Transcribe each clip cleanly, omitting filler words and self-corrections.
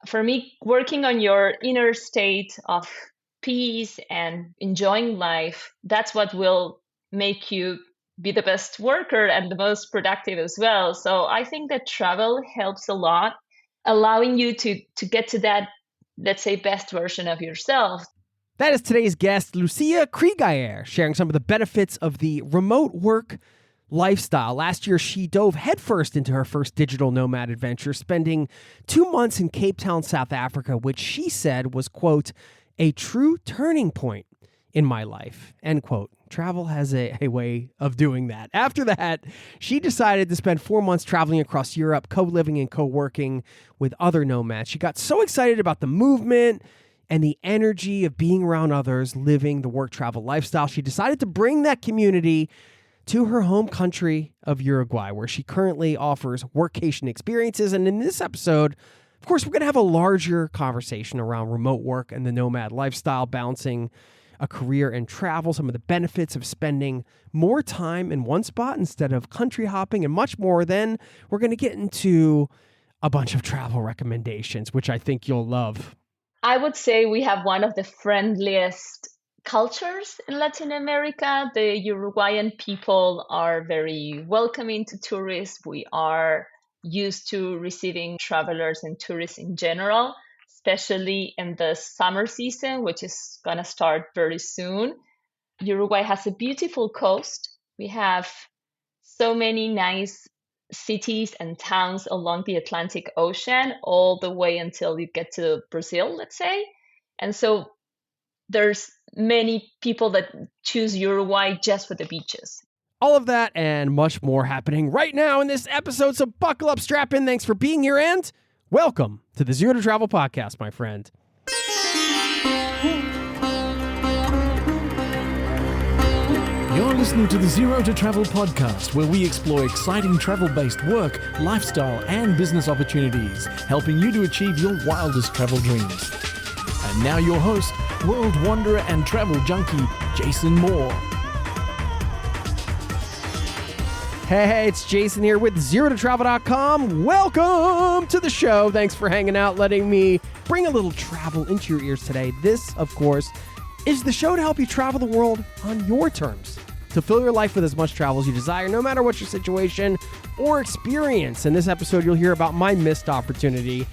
For me, working on your inner state of peace and enjoying life, that's what will make you be the best worker and the most productive as well. So I think that travel helps a lot, allowing you to get to that, let's say, best version of yourself. That is today's guest, Lucia Krygier, sharing some of the benefits of the remote work lifestyle. Last year, she dove headfirst into her first digital nomad adventure, spending 2 months in Cape Town, South Africa, which she said was, quote, a true turning point in my life, end quote. Travel has a way of doing that. After that, she decided to spend 4 months traveling across Europe, co-living and co-working with other nomads. She got so excited about the movement and the energy of being around others living the work travel lifestyle, she decided to bring that community to her home country of Uruguay, where she currently offers workation experiences. And in this episode, of course, we're going to have a larger conversation around remote work and the nomad lifestyle, balancing a career and travel, some of the benefits of spending more time in one spot instead of country hopping, and much more. Then we're going to get into a bunch of travel recommendations, which I think you'll love. I would say we have one of the friendliest cultures in Latin America. The Uruguayan people are very welcoming to tourists. We are used to receiving travelers and tourists in general, especially in the summer season, which is going to start very soon. Uruguay has a beautiful coast. We have so many nice cities and towns along the Atlantic Ocean, all the way until you get to Brazil, let's say. And so there's many people that choose Uruguay just for the beaches. All of that and much more happening right now in this episode. So buckle up, strap in. Thanks for being here and welcome to the Zero to Travel podcast, my friend. You're listening to the Zero to Travel podcast, where we explore exciting travel-based work, lifestyle, and business opportunities, helping you to achieve your wildest travel dreams. And now your host, world wanderer and travel junkie, Jason Moore. Hey, it's Jason here with ZeroToTravel.com. Welcome to the show. Thanks for hanging out, letting me bring a little travel into your ears today. This, of course, is the show to help you travel the world on your terms, to fill your life with as much travel as you desire, no matter what your situation or experience. In this episode, you'll hear about my missed opportunity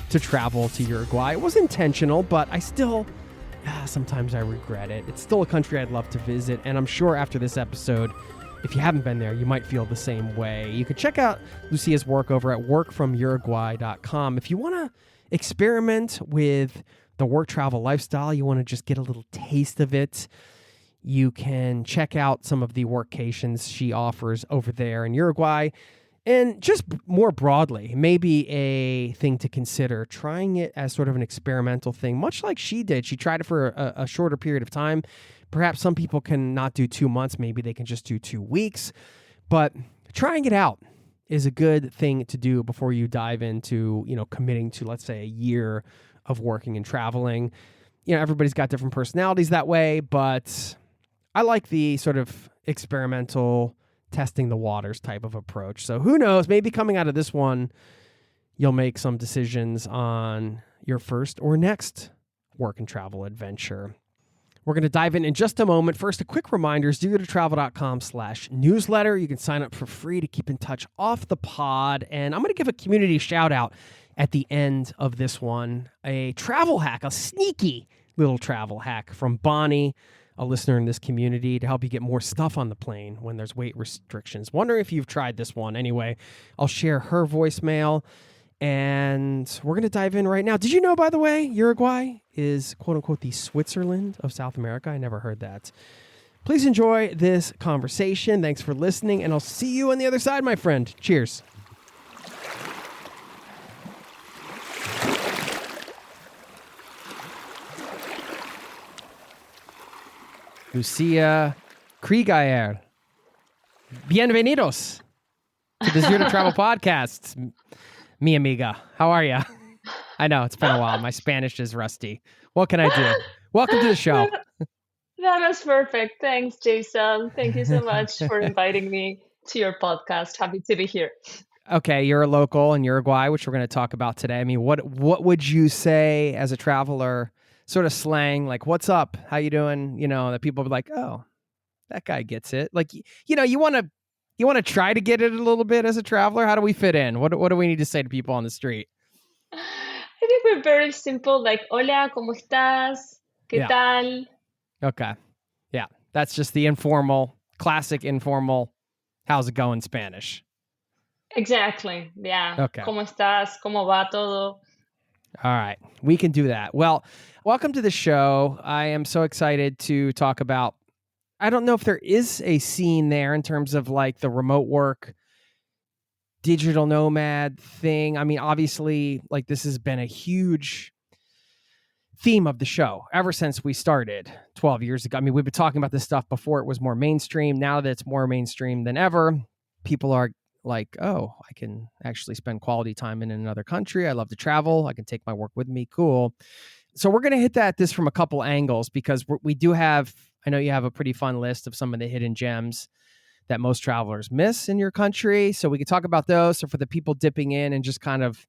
to travel to Uruguay. It was intentional, but I still, sometimes I regret it. It's still a country I'd love to visit, and I'm sure after this episode, if you haven't been there, you might feel the same way. You can check out Lucia's work over at workfromuruguay.com. If you want to experiment with the work travel lifestyle, you want to just get a little taste of it, you can check out some of the workations she offers over there in Uruguay. And just more broadly, maybe a thing to consider, trying it as sort of an experimental thing, much like she did. She tried it for a shorter period of time. Perhaps some people can not do 2 months. Maybe they can just do 2 weeks. But trying it out is a good thing to do before you dive into, committing to, let's say, a year of working and traveling. Everybody's got different personalities that way, but I like the sort of experimental, testing the waters type of approach. So who knows, maybe coming out of this one, you'll make some decisions on your first or next work and travel adventure. We're going to dive in just a moment. First, a quick reminder, zerototravel.com/newsletter. You can sign up for free to keep in touch off the pod. And I'm going to give a community shout out at the end of this one. A travel hack, a sneaky little travel hack from Bonnie, a listener in this community, to help you get more stuff on the plane when there's weight restrictions. Wondering if you've tried this one. Anyway, I'll share her voicemail. And we're going to dive in right now. Did you know, by the way, Uruguay is, quote unquote, the Switzerland of South America? I never heard that. Please enjoy this conversation. Thanks for listening, and I'll see you on the other side, my friend. Cheers. Lucia Krygier. Bienvenidos to the Zero to Travel podcast. Mi amiga, how are you? I know, it's been a while. My Spanish is rusty. What can I do? Welcome to the show. That was perfect. Thanks, Jason. Thank you so much for inviting me to your podcast. Happy to be here. okay, you're a local in Uruguay, which we're going to talk about today. I mean, what would you say as a traveler, sort of slang, like "What's up? How you doing?" You know, that people be like, "Oh, that guy gets it." Like, you know, you want to try to get it a little bit as a traveler. How do we fit in? What do we need to say to people on the street? I think we're very simple, like, hola, ¿cómo estás? ¿Qué Yeah. tal? Okay. Yeah. That's just the informal, classic informal. How's it going? Spanish. Exactly. Yeah. Okay. ¿Cómo estás? ¿Cómo va todo? All right. We can do that. Well, welcome to the show. I am so excited to talk about. I don't know if there is a scene there in terms of like the remote work, digital nomad thing. I mean, obviously, like this has been a huge theme of the show ever since we started 12 years ago. I mean, we've been talking about this stuff before it was more mainstream. Now that it's more mainstream than ever, people are like, oh, I can actually spend quality time in another country. I love to travel. I can take my work with me. Cool. So we're going to hit this from a couple angles because we do have, I know you have a pretty fun list of some of the hidden gems that most travelers miss in your country. So we could talk about those. So for the people dipping in and just kind of,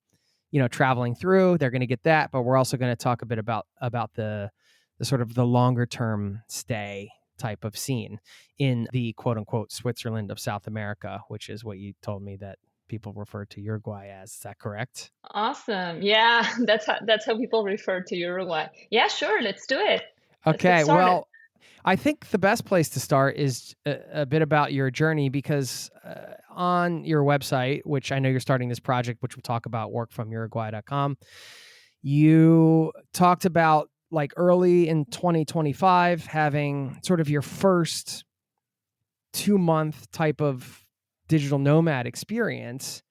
you know, traveling through, they're going to get that. But we're also going to talk a bit about the sort of the longer term stay type of scene in the quote unquote Switzerland of South America, which is what you told me that people refer to Uruguay as. Is that correct? Awesome. Yeah, that's how people refer to Uruguay. Yeah, sure. Let's do it. Let's get Okay. started. Well, I think the best place to start is a bit about your journey because on your website, which I know you're starting this project, which we'll talk about, workfromuruguay.com, you talked about like early in 2025 having sort of your first 2-month type of digital nomad experience.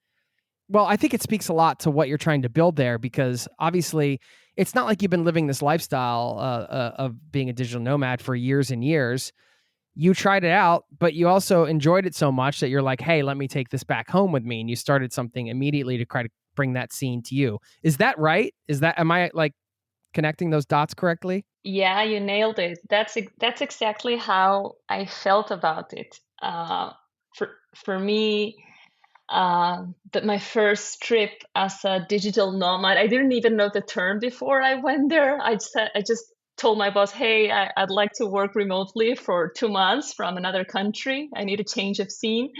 Well, I think it speaks a lot to what you're trying to build there because obviously it's not like you've been living this lifestyle of being a digital nomad for years and years. You tried it out, but you also enjoyed it so much that you're like, hey, let me take this back home with me. And you started something immediately to try to bring that scene to you. Is that right? Am I like connecting those dots correctly? Yeah, you nailed it. That's exactly how I felt about it. For me, that my first trip as a digital nomad, I didn't even know the term before I went there. I just told my boss, "Hey, I'd like to work remotely for 2 months from another country. I need a change of scene."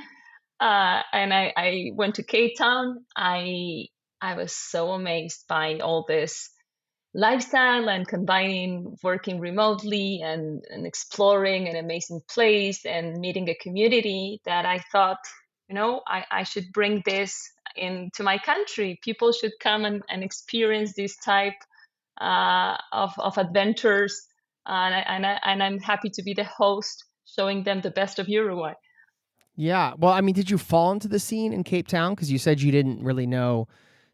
And I went to Cape Town. I was so amazed by all this lifestyle and combining working remotely and exploring an amazing place and meeting a community that I thought, I should bring this into my country. People should come and experience this type of adventures. And I'm happy to be the host, showing them the best of Uruguay. Yeah. Well, I mean, did you fall into the scene in Cape Town? Because you said you didn't really know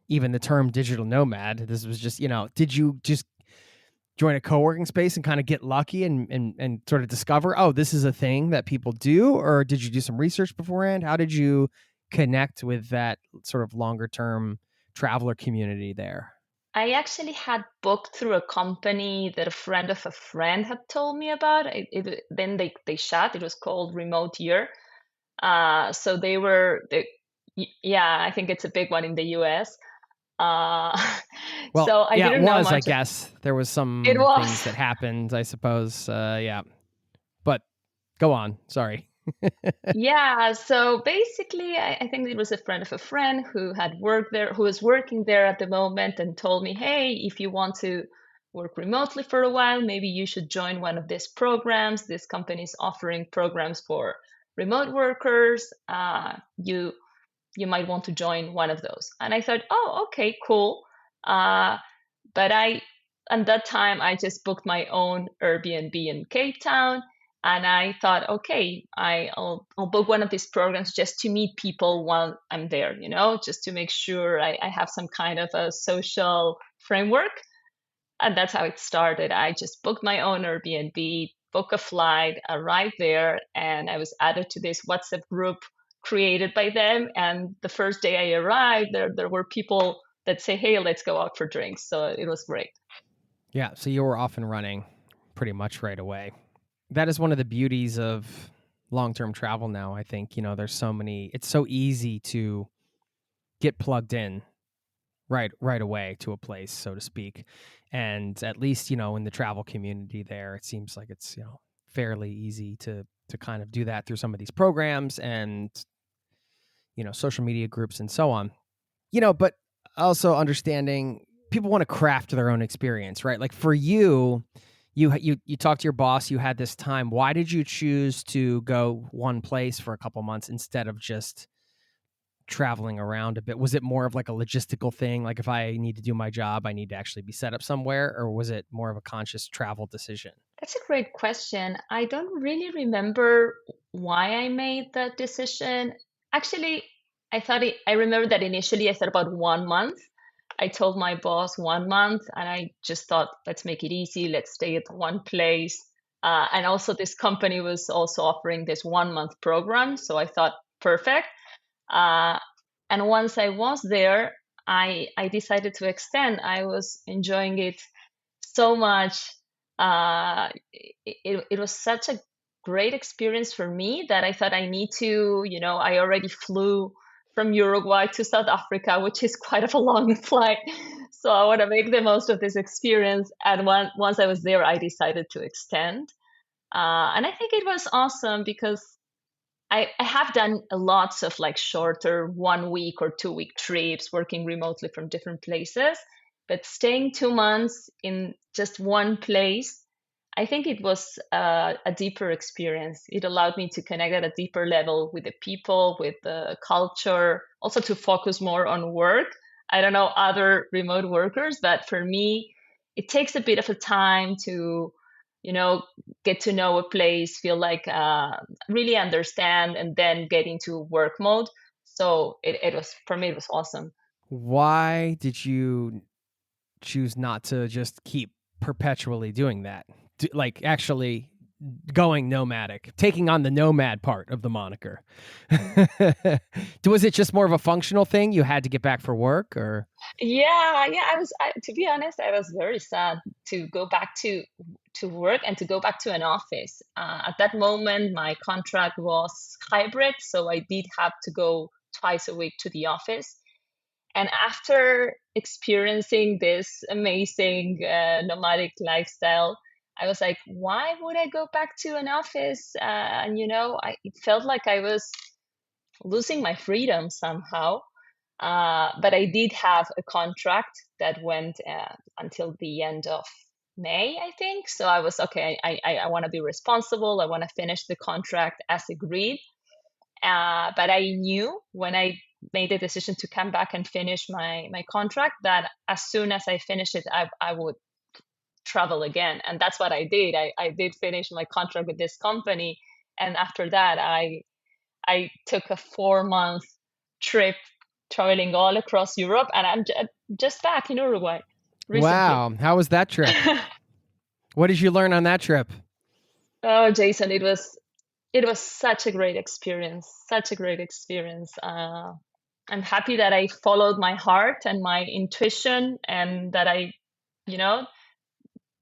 even the term digital nomad. This was just, did you just join a co-working space and kind of get lucky and sort of discover, oh, this is a thing that people do? Or did you do some research beforehand? How did you connect with that sort of longer term traveler community there? I actually had booked through a company that a friend of a friend had told me about. Then they shut. It was called Remote Year. So yeah, I think it's a big one in the US. Uh, Well, so I yeah, it didn't know was, I much. guess. There was It some things was. that happened, I suppose. Yeah. But go on. Sorry. Yeah, so basically, I think it was a friend of a friend who had worked there, who was working there at the moment, and told me, hey, if you want to work remotely for a while, maybe you should join one of these programs. This company is offering programs for remote workers. You might want to join one of those. And I thought, oh, okay, cool. But at that time, I just booked my own Airbnb in Cape Town. And I thought, okay, I'll book one of these programs just to meet people while I'm there, just to make sure I have some kind of a social framework. And that's how it started. I just booked my own Airbnb, booked a flight, arrived there, and I was added to this WhatsApp group created by them. And the first day I arrived, there were people that say, hey, let's go out for drinks. So it was great. Yeah. So you were off and running pretty much right away. That is one of the beauties of long-term travel now. I think, there's so many, it's so easy to get plugged in right away to a place, so to speak. And at least, in the travel community there, it seems like it's, fairly easy to kind of do that through some of these programs and, social media groups and so on. But also understanding people want to craft their own experience, right? Like for you, you talked to your boss, you had this time. Why did you choose to go one place for a couple months instead of just traveling around a bit? Was it more of like a logistical thing? Like if I need to do my job, I need to actually be set up somewhere, or was it more of a conscious travel decision? That's a great question. I don't really remember why I made that decision. Actually, I remember that initially I thought about 1 month. I told my boss 1 month, and I just thought, let's make it easy. Let's stay at one place. And also, this company was also offering this 1 month program. So I thought, perfect. Uh, and once I was there, I decided to extend. I was enjoying it so much. It was such a great experience for me that I thought I need to, I already flew from Uruguay to South Africa, which is quite of a long flight. So I want to make the most of this experience. And once I was there, I decided to extend. And I think it was awesome because I have done a lots of like shorter 1 week or 2 week trips working remotely from different places, but staying 2 months in just one place, I think it was a deeper experience. It allowed me to connect at a deeper level with the people, with the culture, also to focus more on work. I don't know other remote workers, but for me, it takes a bit of a time to, you know, get to know a place, feel like really understand, and then get into work mode. So it was, for me, it was awesome. Why did you choose not to just keep perpetually doing that? Like actually going nomadic, taking on the nomad part of the moniker. Was it just more of a functional thing? You had to get back for work, or? Yeah. To be honest, I was very sad to go back to work and to go back to an office. At that moment, my contract was hybrid, so I did have to go twice a week to the office. And after experiencing this amazing nomadic lifestyle, I was like, why would I go back to an office? And it felt like I was losing my freedom somehow. But I did have a contract that went until the end of May, I think. So I was okay. I want to be responsible. I want to finish the contract as agreed. But I knew when I made the decision to come back and finish my contract that as soon as I finish it, I would travel again. And that's what I did. I did finish my contract with this company. And after that, I took a 4 month trip traveling all across Europe. And I'm just back in Uruguay recently. Wow. How was that trip? What did you learn on that trip? Oh, Jason, it was such a great experience. Such a great experience. I'm happy that I followed my heart and my intuition, and that I,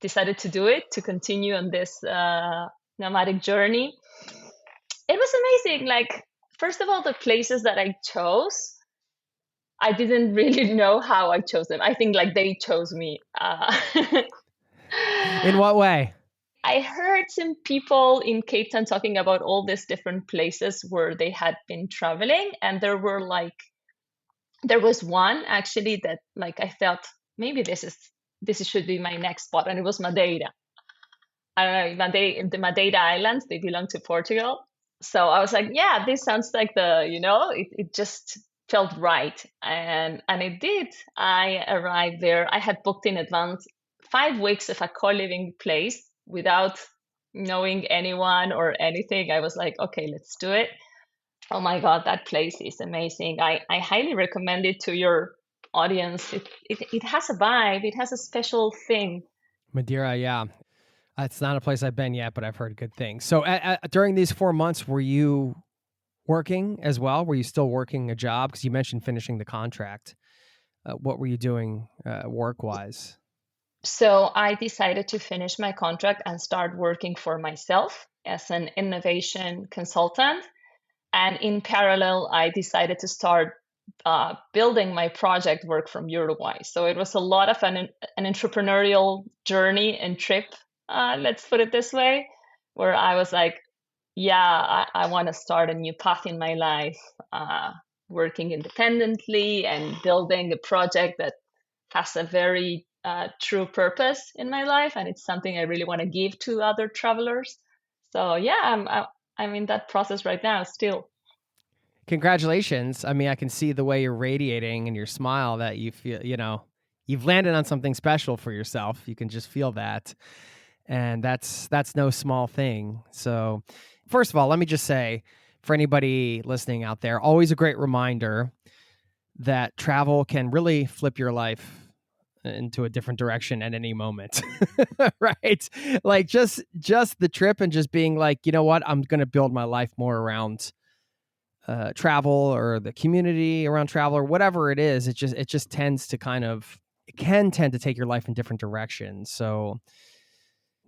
decided to do it, to continue on this nomadic journey. It was amazing. Like, first of all, the places that I chose, I didn't really know how I chose them. I think like they chose me. In what way? I heard some people in Cape Town talking about all these different places where they had been traveling, and there was one actually that like I felt maybe this should be my next spot, and it was Madeira. I don't know, the Madeira Islands, they belong to Portugal. So I was like, yeah, this sounds like it just felt right, and it did. I arrived there. I had booked in advance 5 weeks of a co-living place without knowing anyone or anything. I was like, okay, let's do it. Oh my God, that place is amazing. I highly recommend it to your audience. It has a vibe. It has a special thing. Madeira, yeah. It's not a place I've been yet, but I've heard good things. So during these 4 months, were you working as well? Were you still working a job? Because you mentioned finishing the contract. What were you doing work-wise? So I decided to finish my contract and start working for myself as an innovation consultant. And in parallel, I decided to start building my project Work from Uruguay. So it was a lot of an entrepreneurial journey and trip, let's put it this way, where I was like, yeah, I want to start a new path in my life, working independently and building a project that has a very true purpose in my life. And it's something I really want to give to other travelers. So yeah, I'm in that process right now still. Congratulations. I mean, I can see the way you're radiating and your smile that you feel, you've landed on something special for yourself. You can just feel that. And that's no small thing. So first of all, let me just say, for anybody listening out there, always a great reminder that travel can really flip your life into a different direction at any moment. Right? Like just the trip and just being like, you know what, I'm going to build my life more around travel or the community around travel or whatever it is. It just tends to it can tend to take your life in different directions. So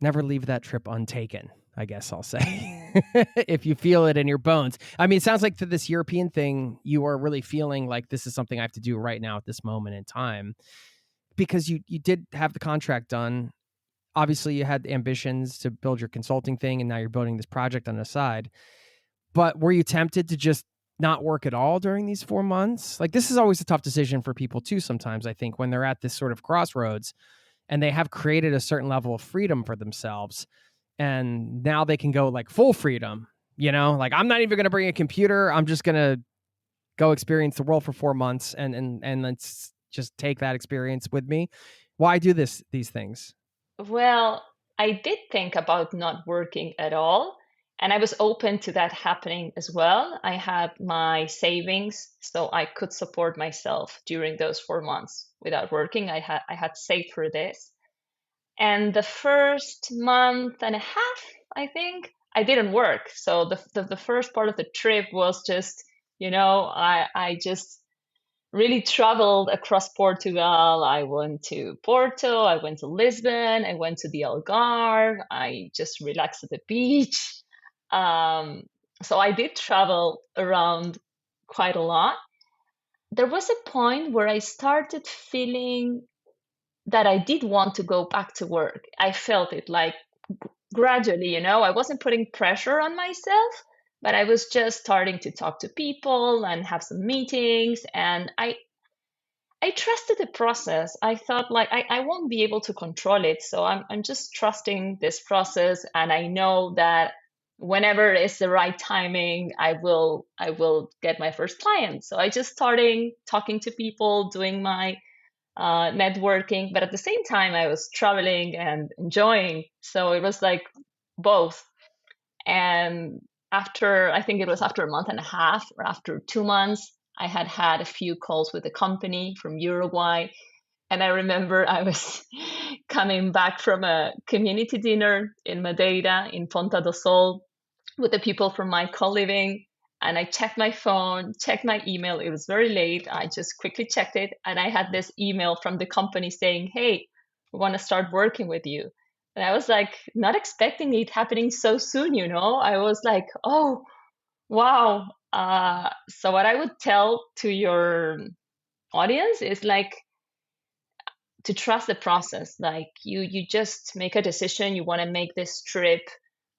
never leave that trip untaken, I guess I'll say, if you feel it in your bones. I mean, it sounds like for this European thing, you are really feeling like this is something I have to do right now at this moment in time, because you did have the contract done. Obviously, you had ambitions to build your consulting thing, and now you're building this project on the side. But were you tempted to just not work at all during these 4 months? Like, this is always a tough decision for people too, sometimes, I think, when they're at this sort of crossroads and they have created a certain level of freedom for themselves. And now they can go like full freedom, like, I'm not even going to bring a computer. I'm just going to go experience the world for 4 months and let's just take that experience with me. Why do these things? Well, I did think about not working at all, and I was open to that happening as well. I had my savings, so I could support myself during those 4 months without working. I had saved for this. And the first month and a half, I think, I didn't work. So the first part of the trip was just, I just really traveled across Portugal. I went to Porto, I went to Lisbon, I went to the Algarve, I just relaxed at the beach. So I did travel around quite a lot. There was a point where I started feeling that I did want to go back to work. I felt it like gradually, I wasn't putting pressure on myself, but I was just starting to talk to people and have some meetings. And I trusted the process. I thought like I won't be able to control it. So I'm just trusting this process. And I know that whenever it's the right timing, I will get my first client. So I just started talking to people, doing my networking, but at the same time I was traveling and enjoying. So it was like both. And I think it was after a month and a half or after 2 months, I had a few calls with a company from Uruguay. And I remember I was coming back from a community dinner in Madeira, in Ponta do Sol, with the people from my co-living. And I checked my phone, checked my email. It was very late. I just quickly checked it. And I had this email from the company saying, hey, we want to start working with you. And I was like, not expecting it happening so soon, I was like, oh, wow. So what I would tell to your audience is like to trust the process. Like you just make a decision. You want to make this trip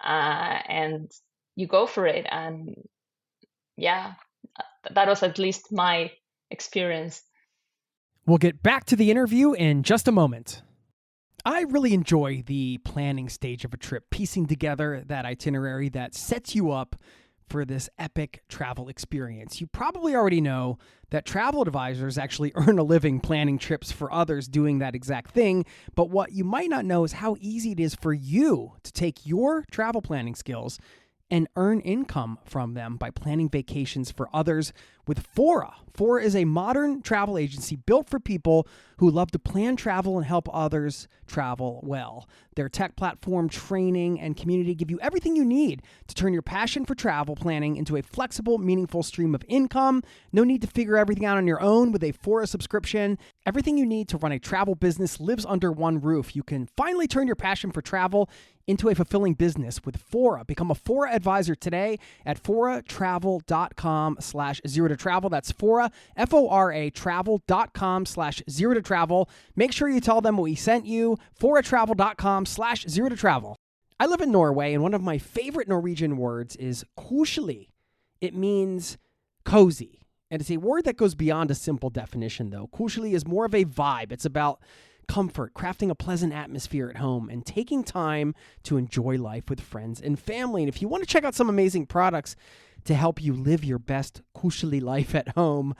and you go for it. And yeah, that was at least my experience. We'll get back to the interview in just a moment. I really enjoy the planning stage of a trip, piecing together that itinerary that sets you up for this epic travel experience. You probably already know that travel advisors actually earn a living planning trips for others doing that exact thing, but what you might not know is how easy it is for you to take your travel planning skills and earn income from them by planning vacations for others with Fora. Fora is a modern travel agency built for people who love to plan travel and help others travel well. Their tech platform, training, and community give you everything you need to turn your passion for travel planning into a flexible, meaningful stream of income. No need to figure everything out on your own with a Fora subscription. Everything you need to run a travel business lives under one roof. You can finally turn your passion for travel into a fulfilling business with Fora. Become a Fora advisor today at foratravel.com/0 to travel. That's Fora, F-O-R-A travel.com/zero to travel. Make sure you tell them we sent you, foratravel.com/zero to travel. I live in Norway, and one of my favorite Norwegian words is koselig. It means cozy. And it's a word that goes beyond a simple definition, though. Koselig is more of a vibe. It's about comfort, crafting a pleasant atmosphere at home, and taking time to enjoy life with friends and family. And if you want to check out some amazing products to help you live your best koselig life at home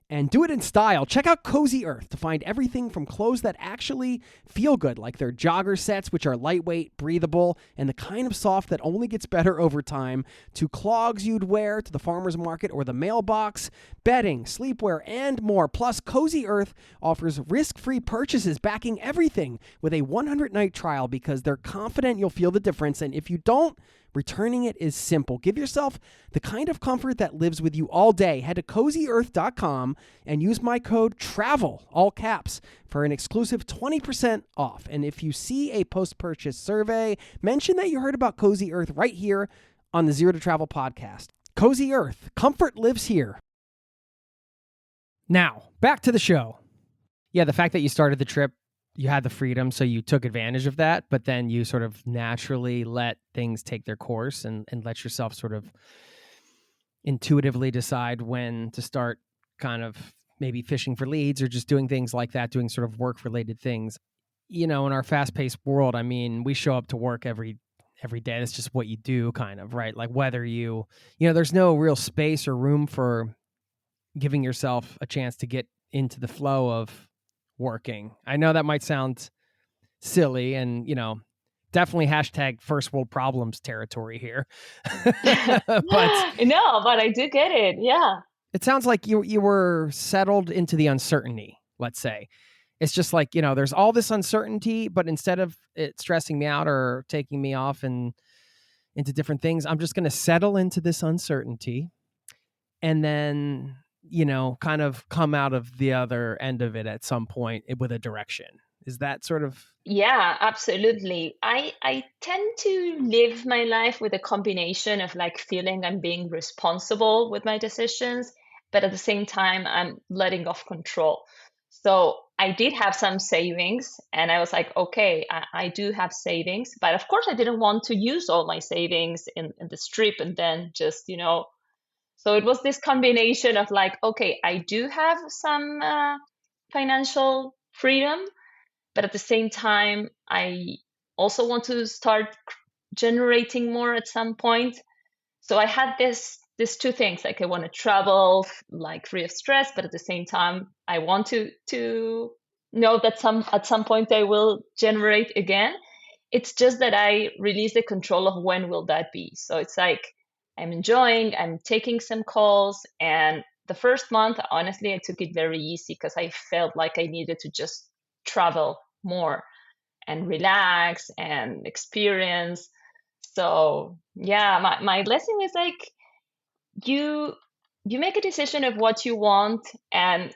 and do it in style, check out Cozy Earth to find everything from clothes that actually feel good, like their jogger sets, which are lightweight, breathable, and the kind of soft that only gets better over time, to clogs you'd wear to the farmer's market or the mailbox, bedding, sleepwear, and more. Plus, Cozy Earth offers risk-free purchases, backing everything with a 100-night trial because they're confident you'll feel the difference. And if you don't, returning it is simple. Give yourself the kind of comfort that lives with you all day. Head to CozyEarth.com and use my code TRAVEL, all caps, for an exclusive 20% off. And if you see a post-purchase survey, mention that you heard about Cozy Earth right here on the Zero to Travel podcast. Cozy Earth, comfort lives here. Now, back to the show. Yeah, the fact that you started the trip, you had the freedom, so you took advantage of that, but then you sort of naturally let things take their course and let yourself sort of intuitively decide when to start kind of maybe fishing for leads or just doing things like that, doing sort of work-related things. You know, in our fast-paced world, I mean, we show up to work every day. That's just what you do, kind of, right? Like whether there's no real space or room for giving yourself a chance to get into the flow of working. I know that might sound silly and, definitely hashtag first world problems territory here. But No, but I do get it. Yeah. it sounds like you were settled into the uncertainty, let's say. It's just like, there's all this uncertainty, but instead of it stressing me out or taking me off and into different things, I'm just going to settle into this uncertainty and then kind of come out of the other end of it at some point with a direction. Is that sort of? Yeah, absolutely. I tend to live my life with a combination of like feeling I'm being responsible with my decisions, but at the same time I'm letting off control. So I did have some savings and I was like, okay, I do have savings, but of course I didn't want to use all my savings in this trip and then just, so it was this combination of like, okay, I do have some financial freedom, but at the same time, I also want to start generating more at some point. So I had this two things, like I want to travel like free of stress, but at the same time, I want to know that at some point I will generate again. It's just that I release the control of when will that be. So it's like I'm taking some calls, and the first month, honestly, I took it very easy because I felt like I needed to just travel more and relax and experience. So yeah, my lesson is like you you make a decision of what you want, and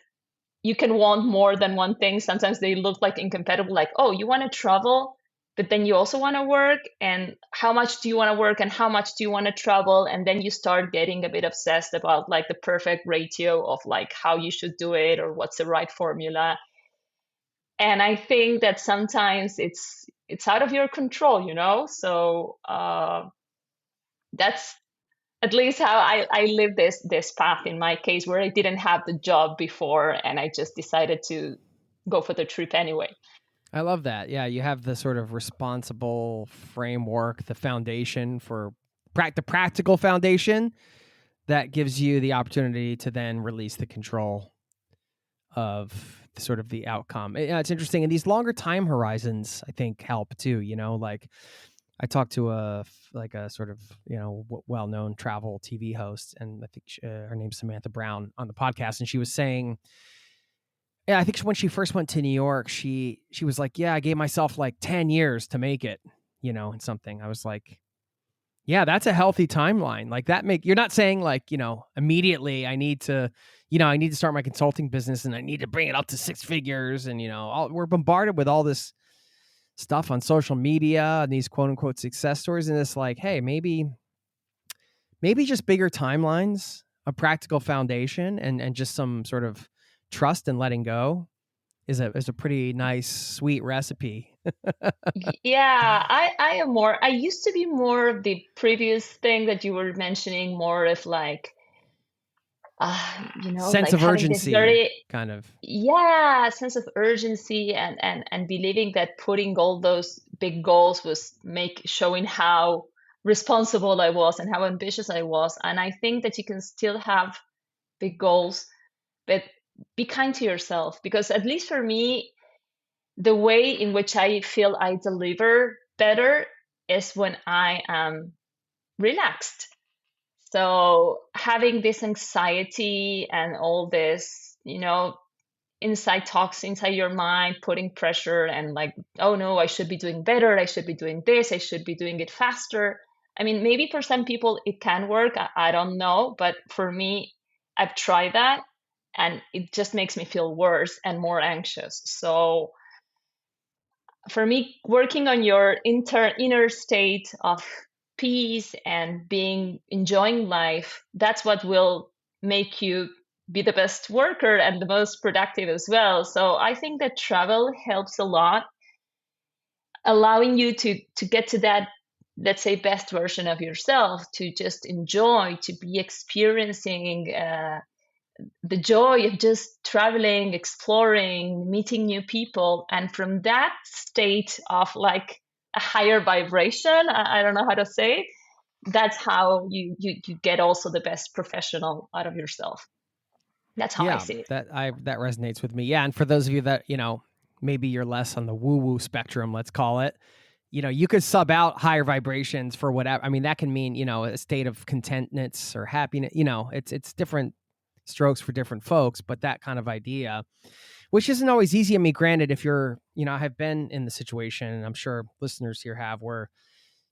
you can want more than one thing. Sometimes they look like incompatible, like, oh, you want to travel, but then you also want to work. And how much do you want to work and how much do you want to travel? And then you start getting a bit obsessed about like the perfect ratio of like how you should do it or what's the right formula. And I think that sometimes it's out of your control, So that's at least how I live this path in my case, where I didn't have the job before and I just decided to go for the trip anyway. I love that. Yeah, you have the sort of responsible framework, the foundation for the practical foundation that gives you the opportunity to then release the control of sort of the outcome. It's interesting. And these longer time horizons, I think, help too. Like I talked to a sort of, well-known travel TV host, and I think her name's Samantha Brown on the podcast. And she was saying, yeah, I think when she first went to New York, she was like, yeah, I gave myself like 10 years to make it, and something. I was like, yeah, that's a healthy timeline. Like you're not saying like, immediately I need to start my consulting business and I need to bring it up to six figures. And, we're bombarded with all this stuff on social media and these quote unquote success stories. And it's like, hey, maybe just bigger timelines a practical foundation and just some sort of trust and letting go is a pretty nice, sweet recipe. Yeah, I am more. I used to be more of the previous thing that you were mentioning, more of like, Sense like of having this urgency, very, kind of. yeah, sense of urgency and believing that putting all those big goals was make showing how responsible I was and how ambitious I was. And I think that you can still have big goals, but be kind to yourself, because at least for me, the way in which I feel I deliver better is when I am relaxed. So having this anxiety and all this, inside talks inside your mind, putting pressure and like, oh no, I should be doing better. I should be doing this. I should be doing it faster. I mean, maybe for some people it can work. I don't know. But for me, I've tried that and it just makes me feel worse and more anxious. So for me, working on your inner state of peace and being enjoying life, that's what will make you be the best worker and the most productive as well. So I think that travel helps a lot, allowing you to get to that, let's say, best version of yourself, to just enjoy, to be experiencing the joy of just traveling, exploring, meeting new people. And from that state of like a higher vibration, I don't know how to say it, that's how you get also the best professional out of yourself. That's how I Yeah, see it. that resonates with me. Yeah, and for those of you that, maybe you're less on the woo-woo spectrum, let's call it, you could sub out higher vibrations for whatever. I mean, that can mean, a state of contentness or happiness. It's different strokes for different folks, but that kind of idea, which isn't always easy. I mean, granted, if you're, I have been in the situation, and I'm sure listeners here have, where,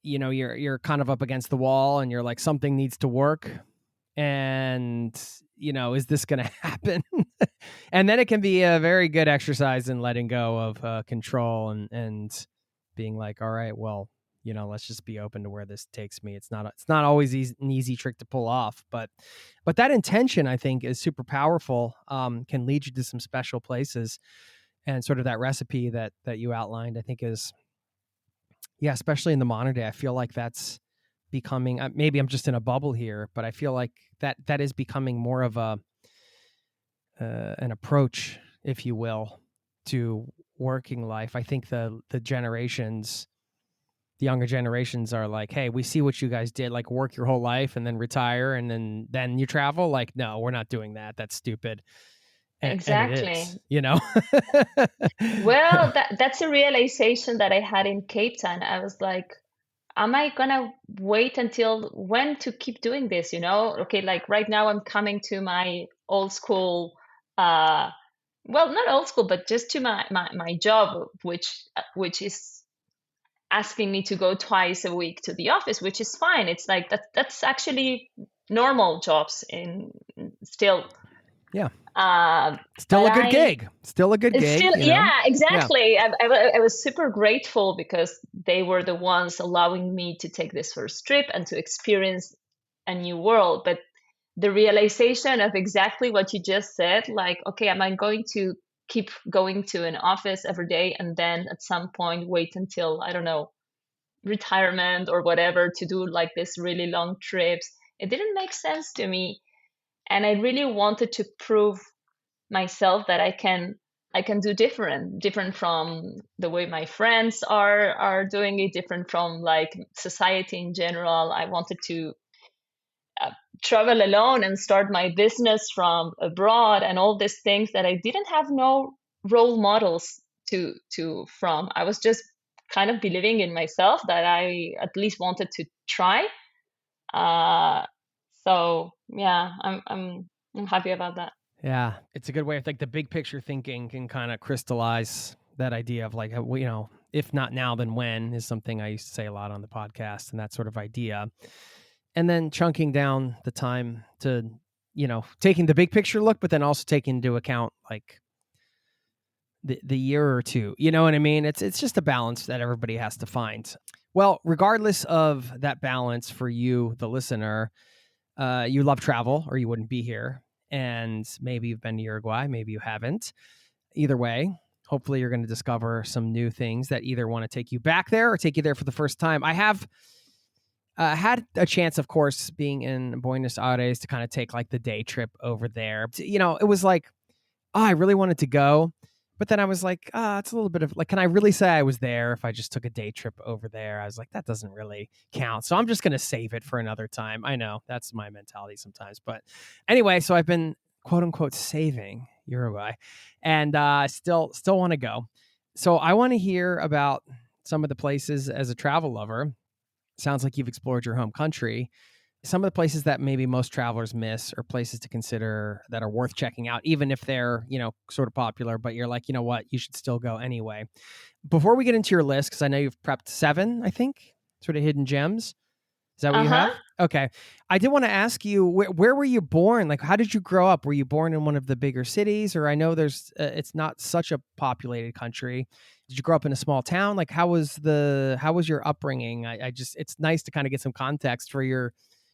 you're kind of up against the wall and you're like, something needs to work. And, is this going to happen? And then it can be a very good exercise in letting go of control and being like, all right, well, let's just be open to where this takes me. It's not always an easy trick to pull off, but that intention, I think, is super powerful. Can lead you to some special places, and sort of that recipe that you outlined, I think, is, yeah, especially in the modern day. I feel like that's becoming, maybe I'm just in a bubble here, but I feel like that is becoming more of an approach, if you will, to working life. I think the younger generations are like, hey, we see what you guys did, like work your whole life and then retire and then you travel. Like, no, we're not doing that. That's stupid. And it Exactly. is, Well, that's a realization that I had in Cape Town. I was like, am I gonna wait until when to keep doing this? Okay, like right now I'm coming to my old school, uh, well, not old school, but just to my job, which is asking me to go twice a week to the office, which is fine. It's like that's actually normal jobs in still. Yeah. But Still a good gig. Still a good it's gig, still, yeah, Yeah. exactly. I was super grateful because they were the ones allowing me to take this first trip and to experience a new world. But the realization of exactly what you just said, like, okay, am I going to keep going to an office every day and then at some point wait until, I don't know, retirement or whatever to do like this really long trips? It didn't make sense to me. And I really wanted to prove myself that I can do different from the way my friends are doing it, different from like society in general. I wanted to travel alone and start my business from abroad and all these things that I didn't have no role models to from. I was just kind of believing in myself that I at least wanted to try. So yeah, I'm happy about that. Yeah, it's a good way of like the big picture thinking can kind of crystallize that idea of like, if not now, then when, is something I used to say a lot on the podcast, and that sort of idea. And then chunking down the time to, taking the big picture look, but then also taking into account like the year or two, you know what I mean? It's just a balance that everybody has to find. Well, regardless of that balance for you, the listener, you love travel or you wouldn't be here. And maybe you've been to Uruguay, maybe you haven't. Either way, hopefully you're going to discover some new things that either want to take you back there or take you there for the first time. I have had a chance, of course, being in Buenos Aires to kind of take like the day trip over there. You know, it was like, oh, I really wanted to go. But then I was like, it's a little bit of like, can I really say I was there if I just took a day trip over there? I was like, that doesn't really count. So I'm just going to save it for another time. I know that's my mentality sometimes. But anyway, so I've been quote unquote saving Uruguay and still want to go. So I want to hear about some of the places as a travel lover. Sounds like you've explored your home country. Some of the places that maybe most travelers miss or places to consider that are worth checking out, even if they're, you know, sort of popular, but you're like, you know what, you should still go anyway. Before we get into your list, because I know you've prepped 7, I think, sort of hidden gems. Is that what you have? Okay. I did want to ask you, where were you born? Like, how did you grow up? Were you born in one of the bigger cities? Or I know there's, it's not such a populated country. Did you grow up in a small town? Like, how was your upbringing? I just, it's nice to kind of get some context for your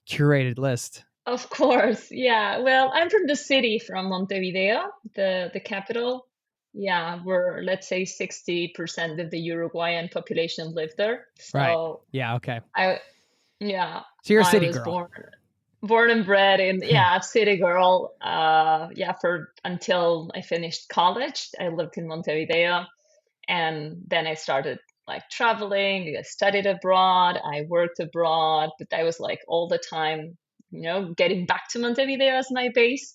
curated list. Of course, yeah. Well, I'm from the city, from Montevideo, the capital. Yeah, where let's say 60% of the Uruguayan population live there. Right. So Yeah. Okay. I, yeah, So you're a I city was girl. born and bred in, yeah, city girl. Yeah, for until I finished college, I lived in Montevideo, and then I started like traveling. I studied abroad, I worked abroad, but I was like all the time, getting back to Montevideo as my base.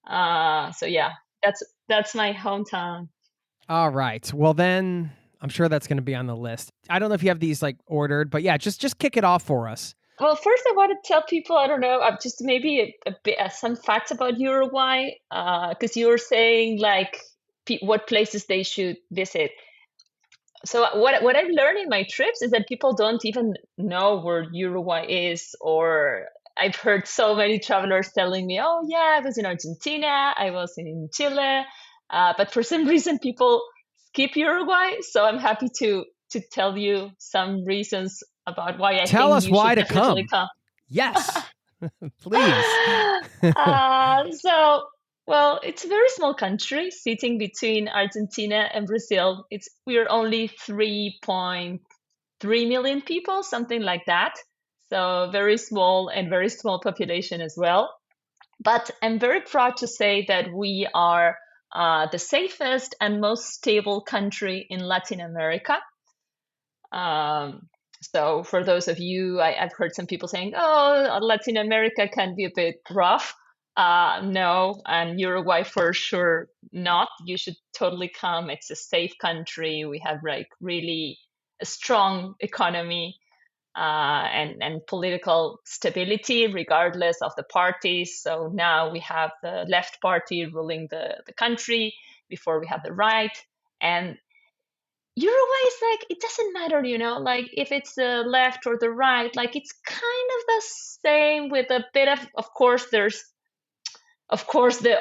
So yeah, that's my hometown. All right. Well, then I'm sure that's going to be on the list. I don't know if you have these like ordered, but yeah, just kick it off for us. Well, first I want to tell people, I don't know, just maybe a bit some facts about Uruguay, because you were saying like what places they should visit. So what I've learned in my trips is that people don't even know where Uruguay is, or I've heard so many travelers telling me, "Oh yeah, I was in Argentina, I was in Chile," but for some reason people skip Uruguay. So I'm happy to tell you some reasons about why I Tell think us you should why to definitely come. come. Yes, please. So, well, it's a very small country sitting between Argentina and Brazil. We're only 3.3 million people, something like that. So very small and very small population as well. But I'm very proud to say that we are the safest and most stable country in Latin America. So for those of you, I've heard some people saying, "Oh, Latin America can be a bit rough." No, and Uruguay for sure not. You should totally come. It's a safe country. We have like really a strong economy, and political stability, regardless of the parties. So now we have the left party ruling the country. Before we have the right, and Uruguay is like, it doesn't matter, like if it's the left or the right, like it's kind of the same with a bit of course there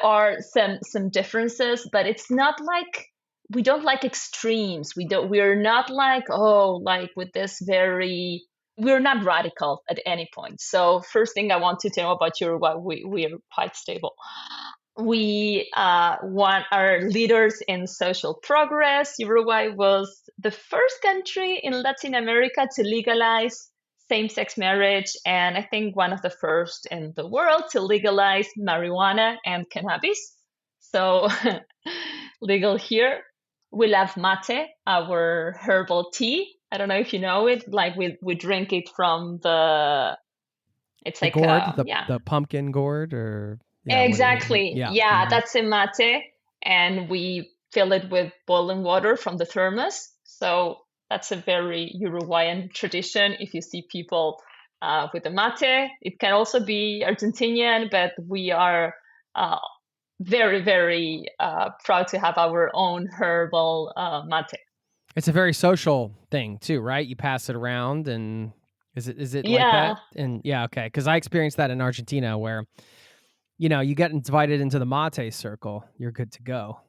are some differences, but it's not like we don't like extremes. We're not like, oh, like with this we're not radical at any point. So first thing I want to know about Uruguay, we are quite stable. We want our leaders in social progress. Uruguay was the first country in Latin America to legalize same-sex marriage, and I think one of the first in the world to legalize marijuana and cannabis. So legal here. We love mate, our herbal tea. I don't know if you know it. Like we drink it from it's the like gourd, yeah. the pumpkin gourd, or yeah, Exactly. yeah. Yeah, that's a mate. And we fill it with boiling water from the thermos. So that's a very Uruguayan tradition. If you see people with a mate, it can also be Argentinian, but we are very, very proud to have our own herbal mate. It's a very social thing too, right? You pass it around, and is it like Yeah. that? And yeah, okay, because I experienced that in Argentina, where you get invited into the mate circle, you're good to go.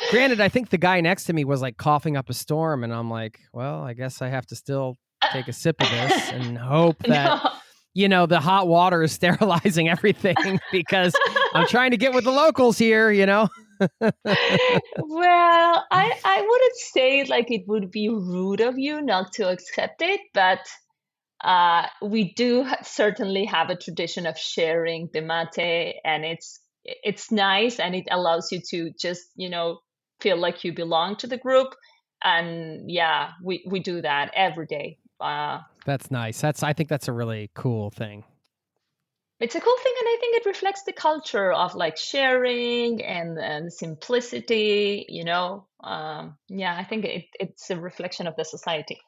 Granted, I think the guy next to me was like coughing up a storm, and I'm like, well, I guess I have to still take a sip of this and hope that No. the hot water is sterilizing everything because I'm trying to get with the locals here, Well, I wouldn't say like it would be rude of you not to accept it, but we do certainly have a tradition of sharing the mate, and it's nice, and it allows you to just feel like you belong to the group. And yeah, we do that every day. That's nice. I think that's a really cool thing. It's a cool thing, and I think it reflects the culture of like sharing and simplicity. Yeah, I think it's a reflection of the society.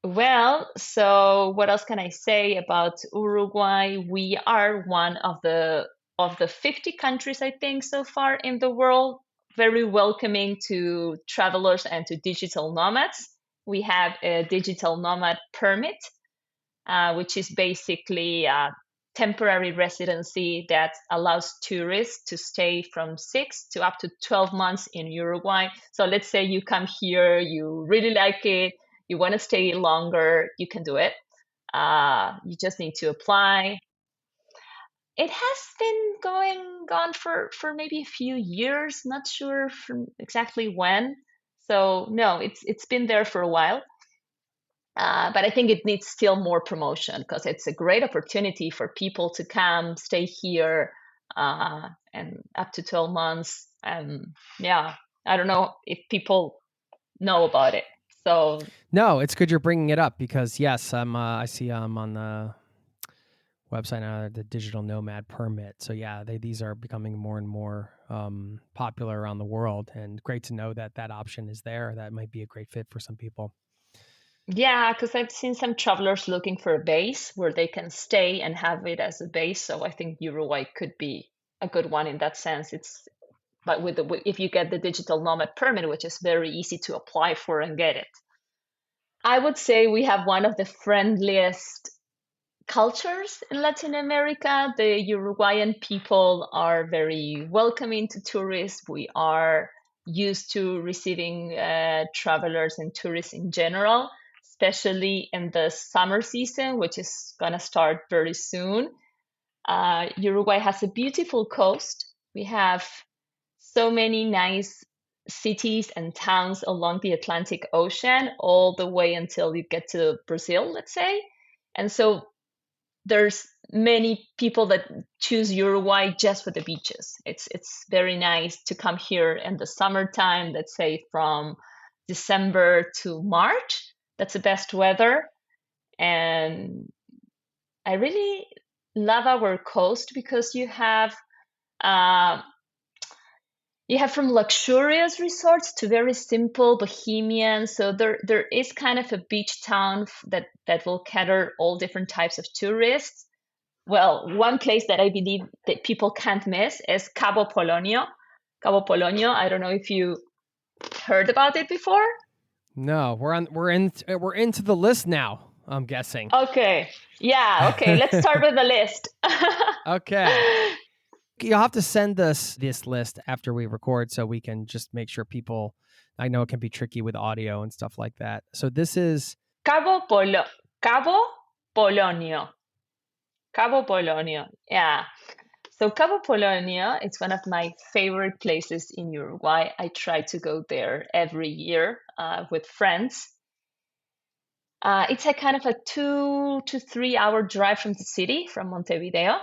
Well, so what else can I say about Uruguay? We are one of the 50 countries, I think, so far in the world, very welcoming to travelers and to digital nomads. We have a digital nomad permit, which is basically a temporary residency that allows tourists to stay from 6 to up to 12 months in Uruguay. So let's say you come here, you really like it, you want to stay longer, you can do it. You just need to apply. It has been going on for maybe a few years, not sure from exactly when. So no, it's been there for a while. But I think it needs still more promotion because it's a great opportunity for people to come, stay here, and up to 12 months. And yeah, I don't know if people know about it. So No, it's good you're bringing it up because yes, I see I'm on the website now, the digital nomad permit. So yeah, these are becoming more and more popular around the world, and great to know that option is there. That might be a great fit for some people. yeah, because I've seen some travelers looking for a base where they can stay and have it as a base. So I think Uruguay could be a good one in that sense. But if you get the digital nomad permit, which is very easy to apply for and get it. I would say we have one of the friendliest cultures in Latin America. The Uruguayan people are very welcoming to tourists. We are used to receiving travelers and tourists in general, especially in the summer season, which is going to start very soon. Uruguay has a beautiful coast. We have so many nice cities and towns along the Atlantic Ocean, all the way until you get to Brazil, let's say. And so there's many people that choose Uruguay just for the beaches. It's very nice to come here in the summertime, let's say from December to March. That's the best weather. And I really love our coast because uh, you have from luxurious resorts to very simple bohemian. So there is kind of a beach town that will cater all different types of tourists. Well, one place that I believe that people can't miss is Cabo Polonio. Cabo Polonio. I don't know if you heard about it before. No, we're into the list now, I'm guessing. Okay. Yeah. Okay. Let's start with the list. Okay. You'll have to send us this list after we record so we can just make sure people, I know it can be tricky with audio and stuff like that. So this is Cabo Polonio. Cabo Polonio. Yeah. So Cabo Polonio, it's one of my favorite places in Uruguay. I try to go there every year with friends. It's a kind of a 2 to 3 hour drive from the city, from Montevideo.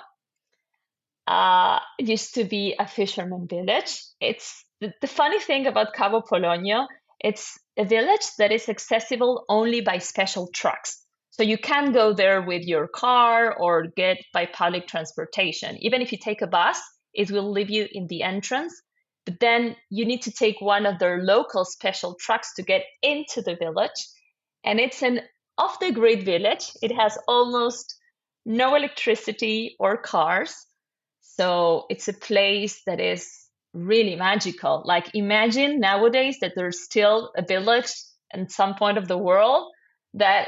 It used to be a fisherman village. It's the funny thing about Cabo Polonio, it's a village that is accessible only by special trucks. So you can go there with your car or get by public transportation. Even if you take a bus, it will leave you in the entrance. But then you need to take one of their local special trucks to get into the village. And it's an off the grid village. It has almost no electricity or cars. So it's a place that is really magical. Like imagine nowadays that there's still a village in some point of the world that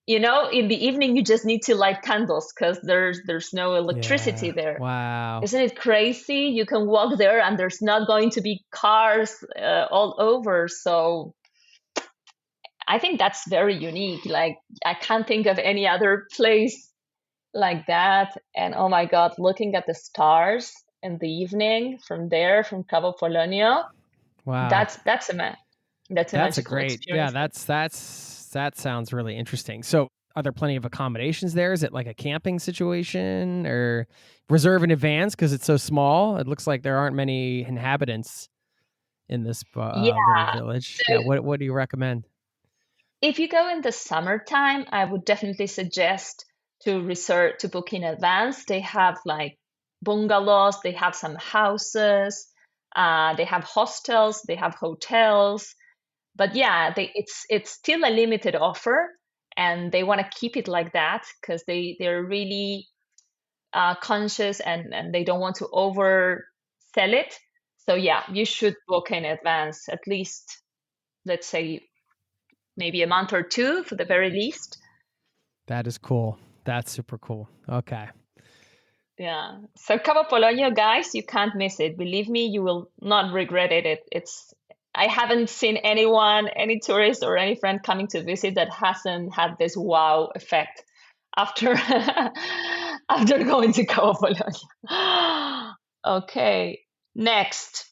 in the evening you just need to light candles because there's no electricity there. Wow. Isn't it crazy? You can walk there and there's not going to be cars all over. So I think that's very unique. Like, I can't think of any other place like that. And oh my God, looking at the stars in the evening from there, from Cabo Polonio, Wow. that's a That's a magical great, yeah, experience. that sounds really interesting. So are there plenty of accommodations there? Is it like a camping situation or reserve in advance because it's so small? It looks like there aren't many inhabitants in this little Yeah. village. So Yeah, what do you recommend? if you go in the summertime, I would definitely suggest to book in advance. They have like bungalows, they have some houses, they have hostels, they have hotels. But yeah, it's still a limited offer, and they want to keep it like that because they're really conscious, and they don't want to over sell it. So yeah, you should book in advance, at least, let's say, maybe a month or two for the very least. That is cool. That's super cool. Okay. Yeah. So Cabo Polonio, guys, you can't miss it. Believe me, you will not regret it. I haven't seen anyone, any tourist or any friend coming to visit that hasn't had this wow effect after after going to Cabo Polonio. Okay. Next.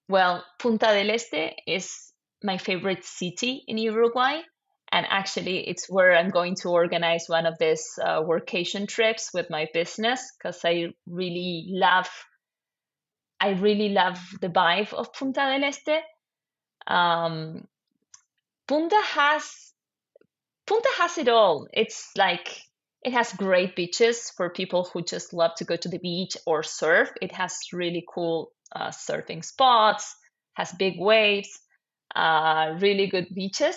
Well, Punta del Este is my favorite city in Uruguay. And actually, it's where I'm going to organize one of these workation trips with my business because I really love the vibe of Punta del Este. Um, Punta has Punta has it all. It's like it has great beaches for people who just love to go to the beach or surf. It has really cool surfing spots, has big waves, really good beaches.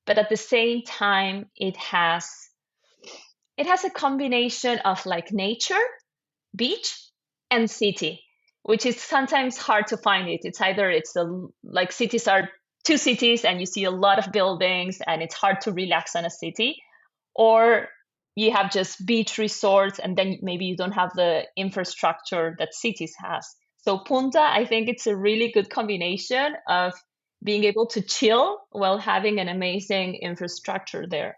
But at the same time, it has a combination of like nature, beach, and city, which is sometimes hard to find it. It's either like cities are two cities and you see a lot of buildings and it's hard to relax on a city, or you have just beach resorts and then maybe you don't have the infrastructure that cities has. So Punta, I think it's a really good combination of being able to chill while having an amazing infrastructure there.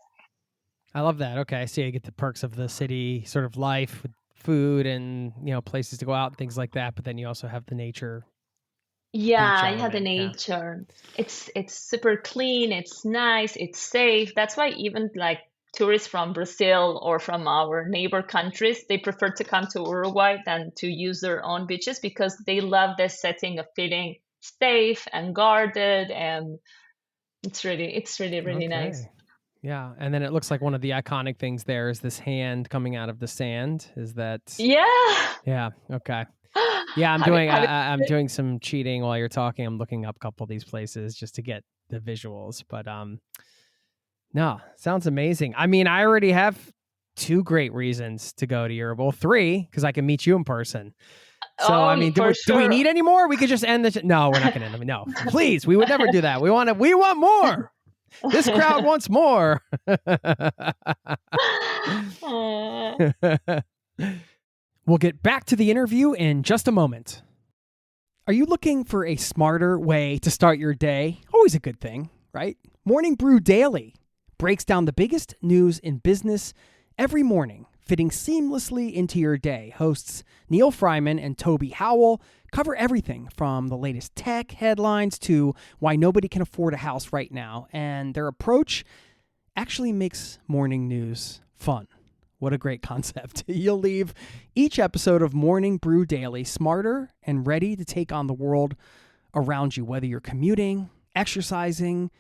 I love that. Okay. So you get the perks of the city sort of life with food and, places to go out and things like that. But then you also have the nature beach Yeah, you have the element. Yeah. nature. It's super clean, it's nice, it's safe. That's why even like tourists from Brazil or from our neighbor countries, they prefer to come to Uruguay than to use their own beaches because they love this setting of feeling safe and guarded, and really nice. Okay. Yeah. And then it looks like one of the iconic things there is this hand coming out of the sand. Is that, Yeah. yeah. Okay. Yeah. I'm doing some cheating while you're talking. I'm looking up a couple of these places just to get the visuals. But, no, sounds amazing. I mean, I already have two great reasons to go to Europe. Well, three, because I can meet you in person. So, Oh, I mean, for do we sure. need any more? We could just end this. No, we're not going to end them. No, please. We would never do that. We want more. This crowd wants more. We'll get back to the interview in just a moment. Are you looking for a smarter way to start your day? Always a good thing, right? Morning Brew Daily breaks down the biggest news in business every morning, fitting seamlessly into your day. Hosts Neil Fryman and Toby Howell cover everything from the latest tech headlines to why nobody can afford a house right now. And their approach actually makes morning news fun. What a great concept. You'll leave each episode of Morning Brew Daily smarter and ready to take on the world around you, whether you're commuting, exercising,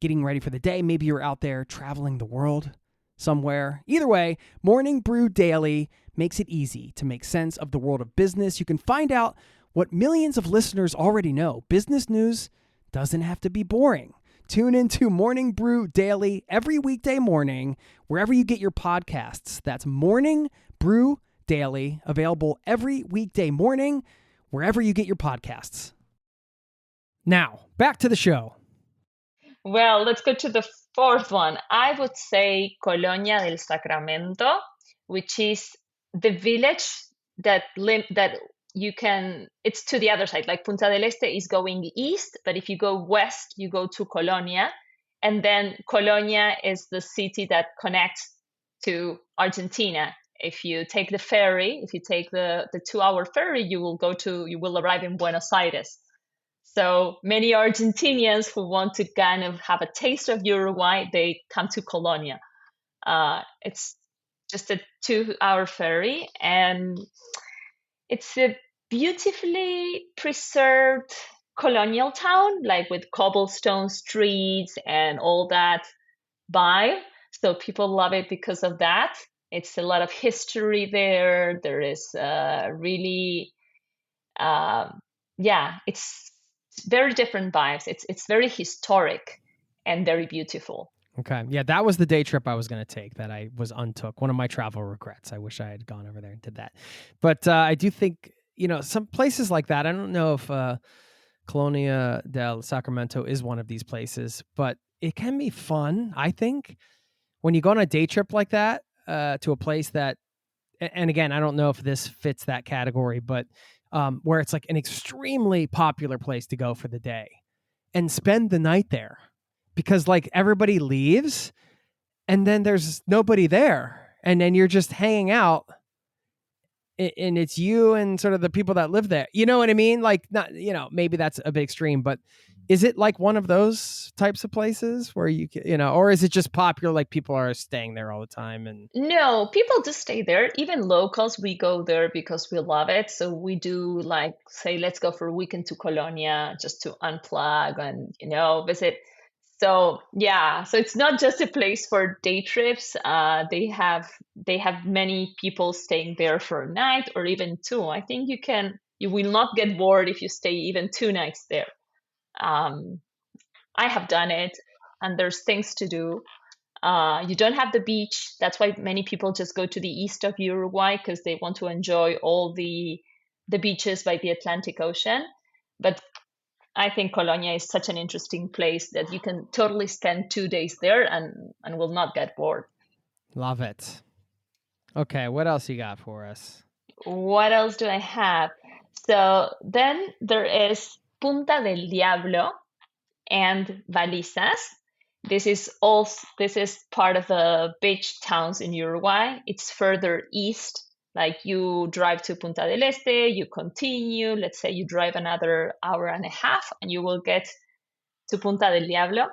getting ready for the day. Maybe you're out there traveling the world somewhere. Either way, Morning Brew Daily makes it easy to make sense of the world of business. You can find out what millions of listeners already know. Business news doesn't have to be boring. Tune into Morning Brew Daily every weekday morning, wherever you get your podcasts. That's Morning Brew Daily, available every weekday morning, wherever you get your podcasts. Now, back to the show. Well, let's go to the fourth one. I would say Colonia del Sacramento, which is the village that you can, it's to the other side. Like Punta del Este is going east, but if you go west, you go to Colonia. And then Colonia is the city that connects to Argentina. If you take the ferry, if you take the 2 hour ferry, you will arrive in Buenos Aires. So many Argentinians who want to kind of have a taste of Uruguay, they come to Colonia. It's just a 2 hour ferry, and it's a beautifully preserved colonial town, like with cobblestone streets and all that vibe. So people love it because of that. It's a lot of history there. There is really, um, yeah, it's very different vibes. It's very historic and very beautiful. Okay. Yeah, that was the day trip I was going to take that I was untook. One of my travel regrets. I wish I had gone over there and did that. But I do think, some places like that, I don't know if Colonia del Sacramento is one of these places, but it can be fun, I think, when you go on a day trip like that to a place that, and again, I don't know if this fits that category, but where it's like an extremely popular place to go for the day and spend the night there because like everybody leaves and then there's nobody there. And then you're just hanging out and it's you and sort of the people that live there. You know what I mean? Like, not, maybe that's a bit extreme, but is it like one of those types of places where or is it just popular? Like people are staying there all the time and. No, people do stay there. Even locals, we go there because we love it. So we do like say, let's go for a weekend to Colonia just to unplug and visit. So yeah, so it's not just a place for day trips. They have many people staying there for a night or even two. I think you will not get bored if you stay even 2 nights there. Um, I have done it, and there's things to do. You don't have the beach. That's why many people just go to the east of Uruguay because they want to enjoy all the beaches by the Atlantic Ocean. But I think Colonia is such an interesting place that you can totally spend 2 days there and will not get bored. Love it. Okay, what else you got for us? What else do I have? So then there is Punta del Diablo and Balizas. This is part of the beach towns in Uruguay. It's further east. Like you drive to Punta del Este, you continue. Let's say you drive another hour and a half, and you will get to Punta del Diablo.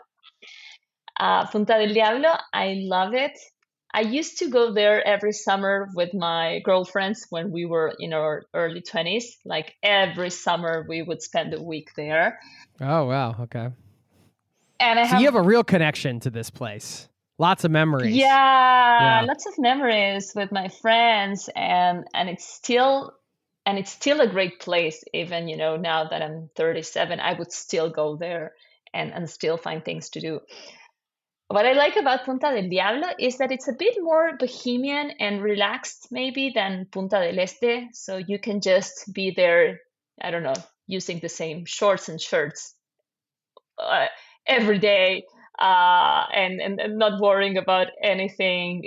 Punta del Diablo, I love it. I used to go there every summer with my girlfriends when we were in our early 20s. Like every summer, we would spend a week there. Oh, wow. Okay. And So you have a real connection to this place. Lots of memories. Yeah, lots of memories with my friends, and it's still a great place. Even now that I'm 37, I would still go there and still find things to do. What I like about Punta del Diablo is that it's a bit more bohemian and relaxed maybe than Punta del Este. So you can just be there, I don't know, using the same shorts and shirts every day, and not worrying about anything.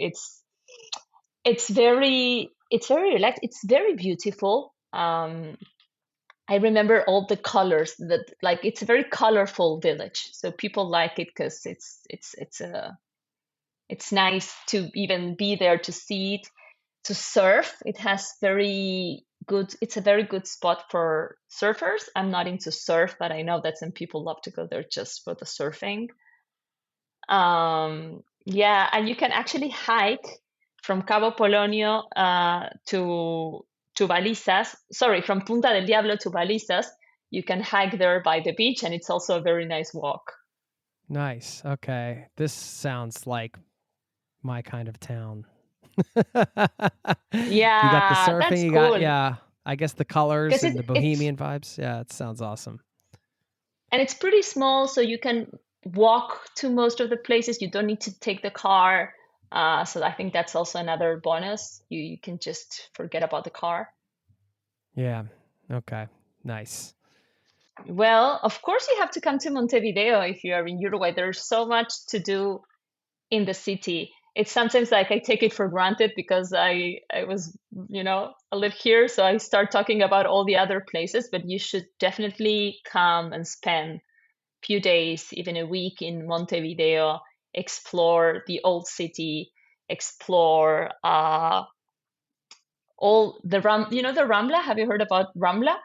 It's very relaxed. It's very beautiful. I remember all the colors that like it's a very colorful village. So people like it because it's nice to even be there to see it, to surf. It has very good. It's a very good spot for surfers. I'm not into surf, but I know that some people love to go there just for the surfing. Yeah, and you can actually hike from Cabo Polonio to Balizas. Sorry, from Punta del Diablo to Balizas. You can hike there by the beach, and it's also a very nice walk. Nice. Okay. This sounds like my kind of town. You got the Yeah, surfing, that's you cool. got, I guess the colors 'Cause and the it's bohemian vibes. Yeah, it sounds awesome. and it's pretty small, so you can walk to most of the places. You don't need to take the car. So I think that's also another bonus. You can just forget about the car. Yeah. Okay. Nice. Well, of course, you have to come to Montevideo if you are in Uruguay. There's so much to do in the city. It's sometimes like I take it for granted because I live here, so I start talking about all the other places, but you should definitely come and spend few days, even a week in Montevideo, explore the old city, explore all the the Rambla. Have you heard about Rambla?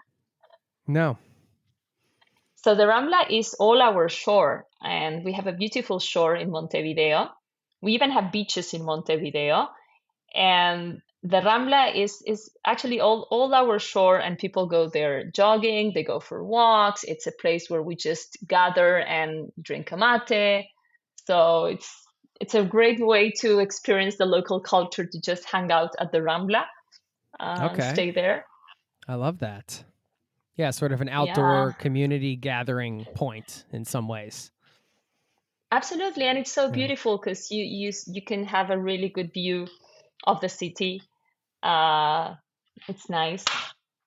No. So the Rambla is all our shore, and we have a beautiful shore in Montevideo. We even have beaches in Montevideo, and the Rambla is actually all our shore, and people go there jogging, they go for walks. It's a place where we just gather and drink a mate. So it's a great way to experience the local culture, to just hang out at the Rambla and Okay. stay there. I love that. Yeah, sort of an Yeah, outdoor community gathering point in some ways. absolutely, and it's so Yeah. beautiful because you can have a really good view of the city. Uh, it's nice.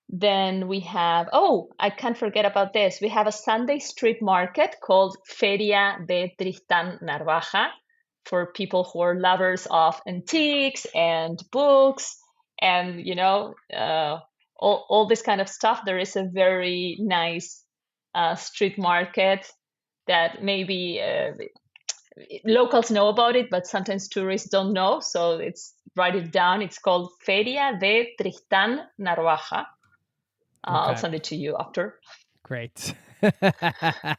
Then we have, oh, I can't forget about this. We have a Sunday street market called Feria de Tristan Narvaja for people who are lovers of antiques and books and, all this kind of stuff. There is a very nice street market that maybe locals know about it, but sometimes tourists don't know. So write it down. It's called Feria de Tristan Narvaja. I'll Okay. send it to you after. Great. I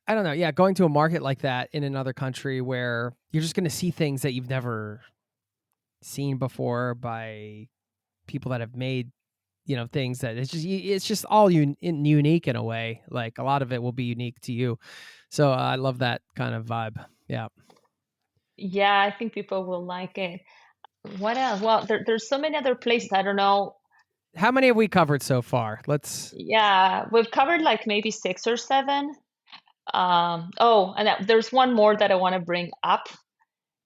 don't know. Yeah, going to a market like that in another country where you're just going to see things that you've never seen before by people that have made, things that it's just all unique in a way. Like a lot of it will be unique to you. So I love that kind of vibe. Yeah. Yeah, I think people will like it. What else? Well, there's so many other places. I don't know. How many have we covered so far? Let's. Yeah, we've covered like maybe six or seven. Oh, and there's one more that I want to bring up.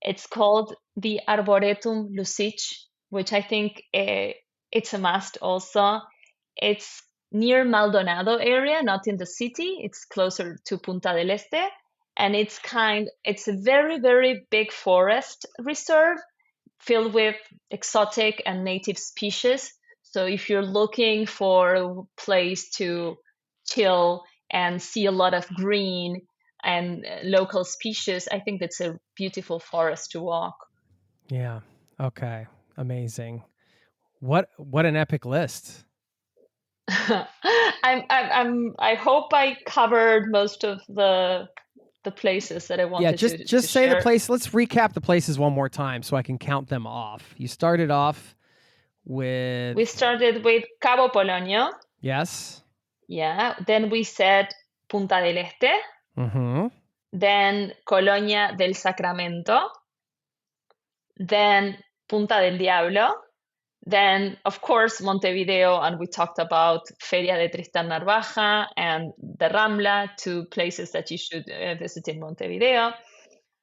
It's called the Arboretum Lucich, which I think it's a must also. It's near Maldonado area, not in the city. It's closer to Punta del Este. And it's a very, very big forest reserve filled with exotic and native species. So if you're looking for a place to chill and see a lot of green and local species, I think that's a beautiful forest to walk. Yeah. Okay. Amazing. What an epic list. I hope I covered most of the places that I Yeah, wanted to just say the share. place. Let's recap the places one more time so I can count them off. You started off We with started with Cabo Polonio, yes. yeah. Then we said Punta del Este, Mm-hmm. then Colonia del Sacramento, then Punta del Diablo, then of course Montevideo, and we talked about Feria de Tristan Narvaja and the Rambla, two places that you should visit in Montevideo.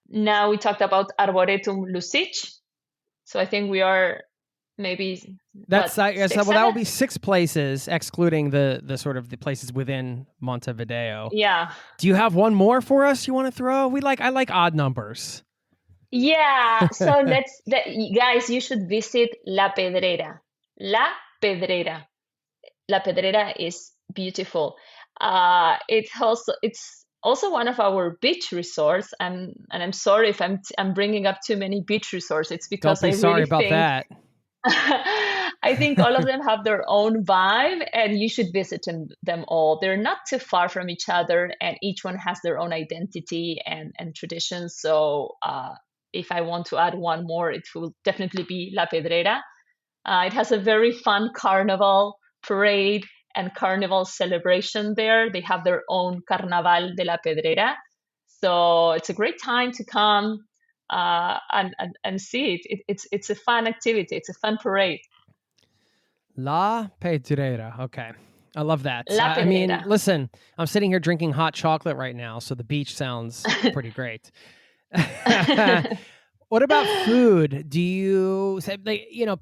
Now we talked about Arboretum Lucich, so I think we are maybe That's what, I guess six, well that seven? will be 6 places excluding the sort of the places within Montevideo. Yeah. Do you have one more for us you want to throw? I like odd numbers. Yeah, so guys, you should visit La Pedrera. La Pedrera. La Pedrera is beautiful. It's also one of our beach resorts, and I'm sorry if I'm bringing up too many beach resorts. It's Don't because I be sorry really about think that. I think all of them have their own vibe, and you should visit them all. They're not too far from each other, and each one has their own identity and traditions. So, if I want to add one more, it will definitely be La Pedrera. It has a very fun carnival parade and carnival celebration there. They have their own Carnaval de la Pedrera. So it's a great time to come and see it. It's a fun activity. It's a fun parade. La Pedrera. Okay. I love that. La I mean, Pedrera. listen, I'm sitting here drinking hot chocolate right now, so the beach sounds pretty great. What about food? Do you say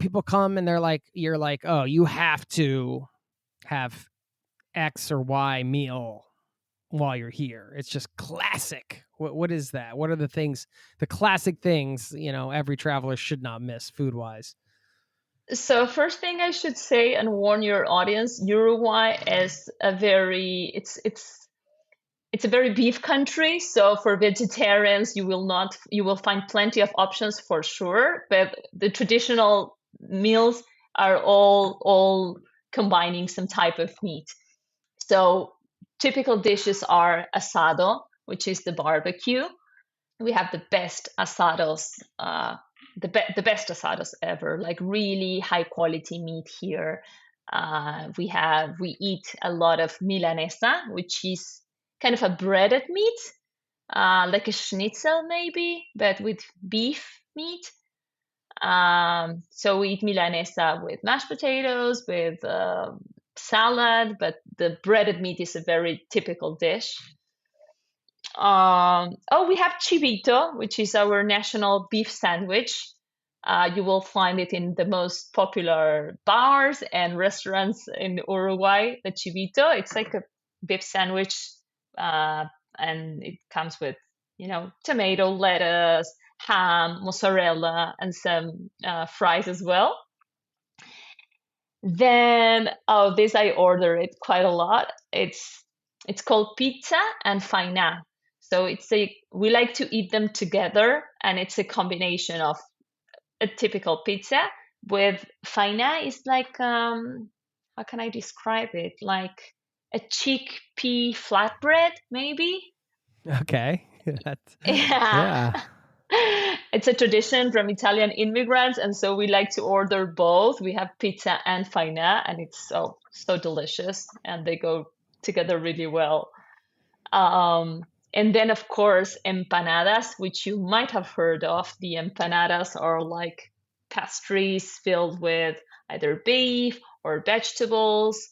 people come and you're like, oh, you have to have X or Y meal while you're here. It's just classic. What is that? What are the classic things, every traveler should not miss food wise? So first thing I should say and warn your audience, Uruguay is a very it's it's a very beef country, so for vegetarians you will find plenty of options for sure, but the traditional meals are all combining some type of meat. So typical dishes are asado, which is the barbecue. We have the best asados, the best asados ever, like really high quality meat here. We eat a lot of milanesa, which is kind of a breaded meat, like a schnitzel maybe, but with beef meat. So we eat milanesa with mashed potatoes, with salad, but the breaded meat is a very typical dish. Oh, we have chivito, which is our national beef sandwich. You will find it in the most popular bars and restaurants in Uruguay. The chivito, it's like a beef sandwich, uh, and it comes with, tomato, lettuce, ham, mozzarella, and some fries as well. Then, oh, this I order it quite a lot. It's called pizza and faina. So we like to eat them together, and it's a combination of a typical pizza with faina is like how can I describe it? Like a chickpea flatbread, maybe. Okay. That's, Yeah. yeah. It's a tradition from Italian immigrants, and so we like to order both. We have pizza and faina, and it's so delicious, and they go together really well. Um, and then, of course, empanadas, which you might have heard of. The empanadas are like pastries filled with either beef or vegetables.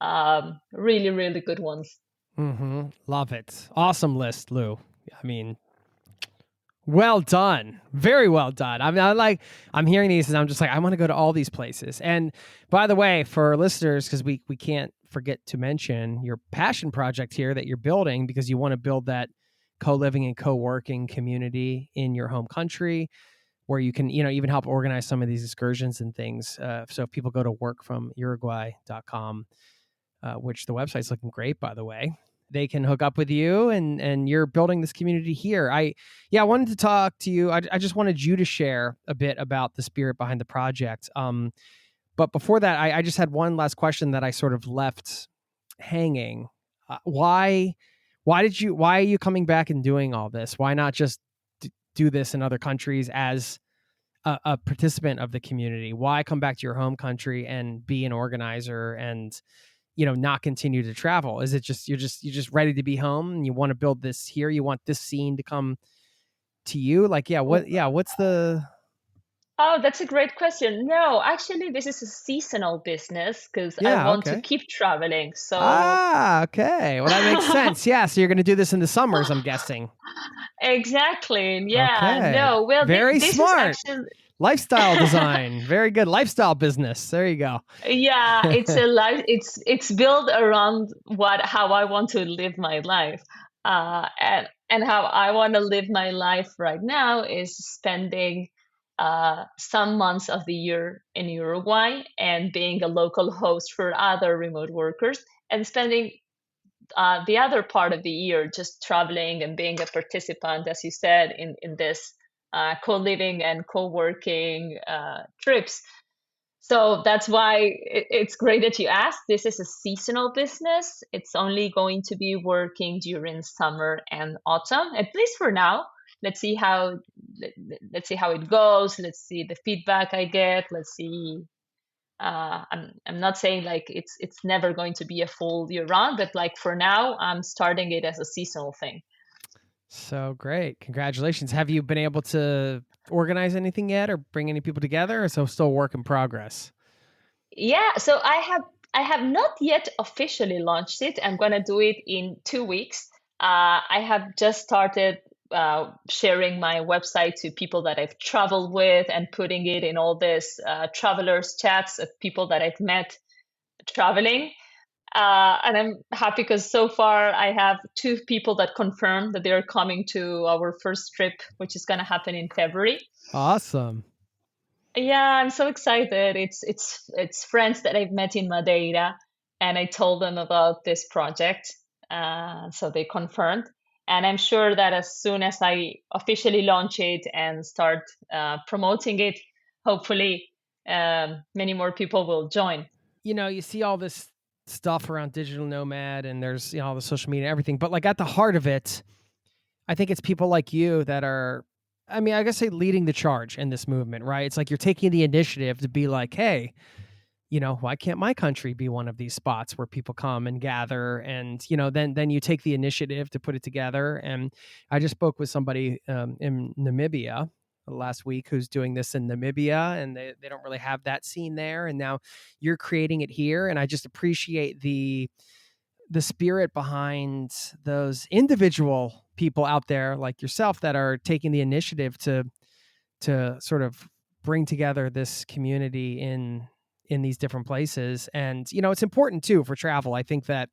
Really, really good ones. Mm-hmm. Love it. Awesome list, Lou. I mean, well done. Very well done. I mean, I'm hearing these and I'm just like, I want to go to all these places. And by the way, for listeners, because we can't forget to mention your passion project here that you're building, because you want to build that co-living and co-working community in your home country where you can, even help organize some of these excursions and things. So if people go to workfromuruguay.com, which the website's looking great, by the way, they can hook up with you, and you're building this community here. I wanted to talk to you. I just wanted you to share a bit about the spirit behind the project. But before that, I just had one last question that I sort of left hanging. Why are you coming back and doing all this? Why not just do this in other countries as a participant of the community? Why come back to your home country and be an organizer and not continue to travel? Is it just you're just ready to be home and you want to build this here? You want this scene to come to you? Like, what's the... Oh, that's a great question. No, actually, this is a seasonal business because I Yeah, want to okay. keep traveling. So, Ah, okay. Well, that makes sense. Yeah, so you're going to do this in the summers, I'm guessing. exactly. Yeah. Okay. No, well, Very this is smart. actually, Lifestyle design. Very good. Lifestyle business. There you go. yeah, it's a life. It's built around how I want to live my life, and how I want to live my life right now is spending some months of the year in Uruguay and being a local host for other remote workers, and spending the other part of the year just traveling and being a participant, as you said, in this co-living and co-working trips. So that's why it's great that you asked. This is a seasonal business. It's only going to be working during summer and autumn, at least for now. Let's see how let's see how it goes. Let's see the feedback I get. Let's see. I'm not saying like it's never going to be a full year round, but like for now, I'm starting it as a seasonal thing. So great. Congratulations. Have you been able to organize anything yet or bring any people together, or so still work in progress? Yeah, so I have not yet officially launched it. I'm gonna do it in 2 weeks. I have just started sharing my website to people that I've traveled with and putting it in all this travelers chats of people that I've met traveling. And I'm happy because so far I have two people that confirmed that they're coming to our first trip, which is gonna happen in February. Awesome. Yeah, I'm so excited. It's friends that I've met in Madeira, and I told them about this project. So they confirmed. And I'm sure that as soon as I officially launch it and start promoting it, hopefully many more people will join. You see all this stuff around digital nomad and there's, all the social media and everything, but like at the heart of it, I think it's people like you that are, I mean, I guess say leading the charge in this movement, right? It's like you're taking the initiative to be like, hey, why can't my country be one of these spots where people come and gather? And, then you take the initiative to put it together. And I just spoke with somebody in Namibia last week who's doing this in Namibia, and they don't really have that scene there. And now you're creating it here. And I just appreciate the spirit behind those individual people out there like yourself that are taking the initiative to sort of bring together this community in these different places. And it's important too for travel. I think that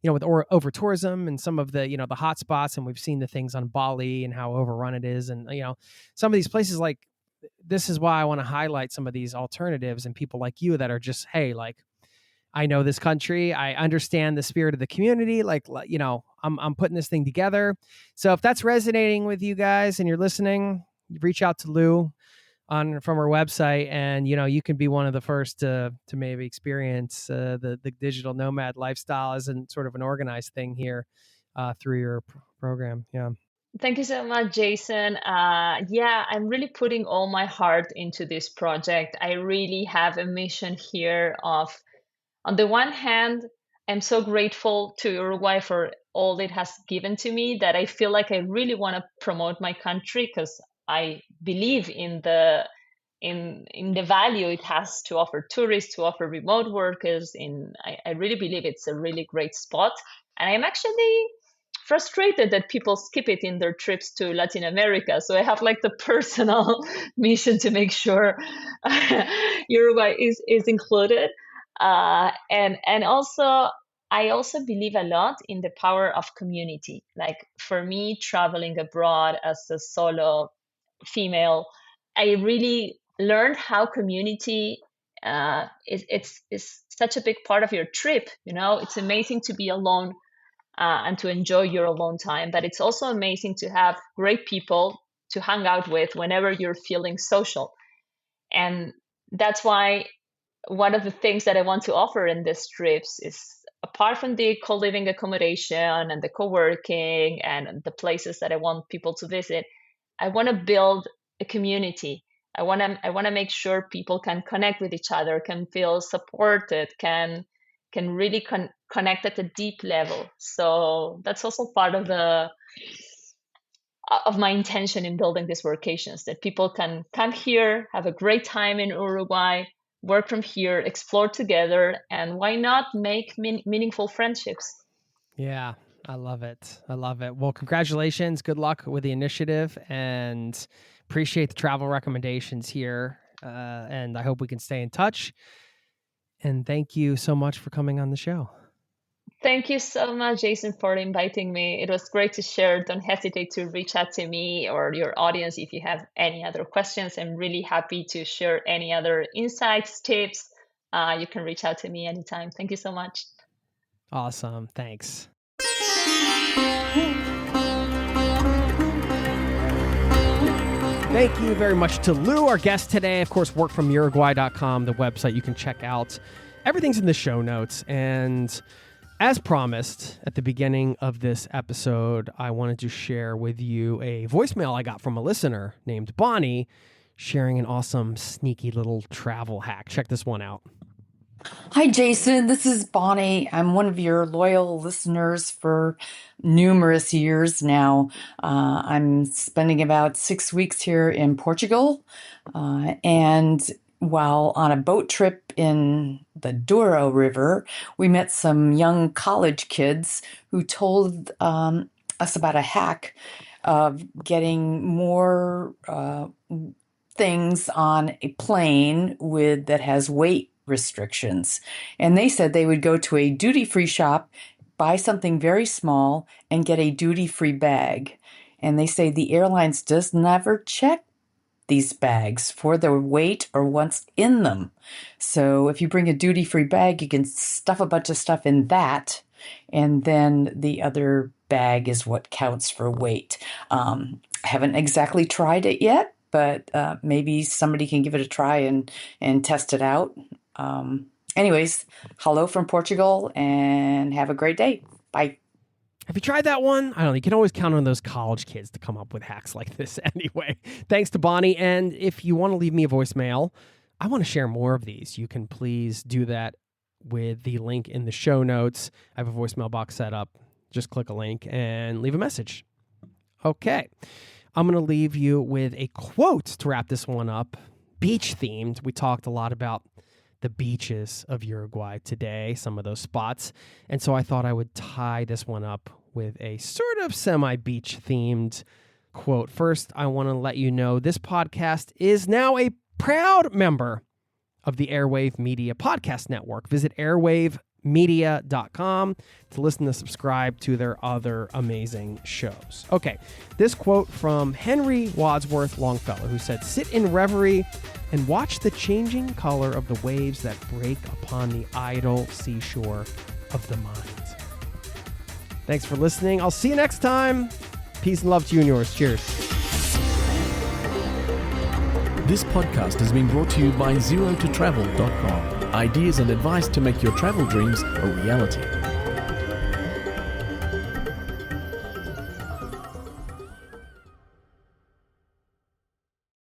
with over tourism and some of the the hot spots, and we've seen the things on Bali and how overrun it is, and some of these places, like, this is why I want to highlight some of these alternatives and people like you that are just, hey, like, I know this country. I understand the spirit of the community. Like, I'm putting this thing together. So if that's resonating with you guys and you're listening, reach out to Lou from her website, and you can be one of the first to maybe experience the digital nomad lifestyle as an sort of an organized thing here through your program. Yeah. Thank you so much, Jason. Yeah, I'm really putting all my heart into this project. I really have a mission here of, on the one hand, I'm so grateful to Uruguay for all it has given to me that I feel like I really want to promote my country because I believe in the value it has to offer tourists, to offer remote workers. I really believe it's a really great spot. And I'm actually frustrated that people skip it in their trips to Latin America. So I have like the personal mission to make sure Uruguay is included. And also, I also believe a lot in the power of community. Like for me, traveling abroad as a solo female, I really learned how community is such a big part of your trip. It's amazing to be alone and to enjoy your alone time, but it's also amazing to have great people to hang out with whenever you're feeling social. And that's why one of the things that I want to offer in these trips is, apart from the co-living accommodation and the co-working and the places that I want people to visit, I want to build a community. I want to make sure people can connect with each other, can feel supported, can really connect at a deep level. So that's also part of my intention in building these workations, that people can come here, have a great time in Uruguay, work from here, explore together, and why not make meaningful friendships? Yeah, I love it. I love it. Well, congratulations. Good luck with the initiative, and appreciate the travel recommendations here. And I hope we can stay in touch. And thank you so much for coming on the show. Thank you so much, Jason, for inviting me. It was great to share. Don't hesitate to reach out to me or your audience if you have any other questions. I'm really happy to share any other insights, tips. You can reach out to me anytime. Thank you so much. Awesome. Thanks. Thank you very much to Lou, our guest today. Of course, workfromuruguay.com, the website you can check out. Everything's in the show notes. And as promised at the beginning of this episode, I wanted to share with you a voicemail I got from a listener named Bonnie, sharing an awesome, sneaky little travel hack. Check this one out. Hi, Jason. This is Bonnie. I'm one of your loyal listeners for numerous years now. I'm spending about 6 weeks here in Portugal. And while on a boat trip in the Douro River, we met some young college kids who told us about a hack of getting more things on a plane that has weight restrictions. And they said they would go to a duty-free shop, buy something very small, and get a duty-free bag. And they say the airlines just never check these bags for their weight or what's in them. So if you bring a duty-free bag, you can stuff a bunch of stuff in that, and then the other bag is what counts for weight. Haven't exactly tried it yet, but maybe somebody can give it a try and test it out. Anyways, hello from Portugal, and have a great day. Bye. Have you tried that one? I don't know. You can always count on those college kids to come up with hacks like this anyway. Thanks to Bonnie. And if you want to leave me a voicemail, I want to share more of these. You can please do that with the link in the show notes. I have a voicemail box set up. Just click a link and leave a message. Okay. I'm going to leave you with a quote to wrap this one up. Beach themed. We talked a lot about the beaches of Uruguay today, some of those spots. And so I thought I would tie this one up with a sort of semi-beach themed quote. First, I want to let you know this podcast is now a proud member of the Airwave Media Podcast Network. Visit airwavemedia.com to listen to subscribe to their other amazing shows. Okay, this quote from Henry Wadsworth Longfellow, who said, "Sit in reverie and watch the changing color of the waves that break upon the idle seashore of the mind." Thanks for listening. I'll see you next time. Peace and love to you and yours. Cheers. This podcast has been brought to you by ZeroToTravel.com. Ideas and advice to make your travel dreams a reality.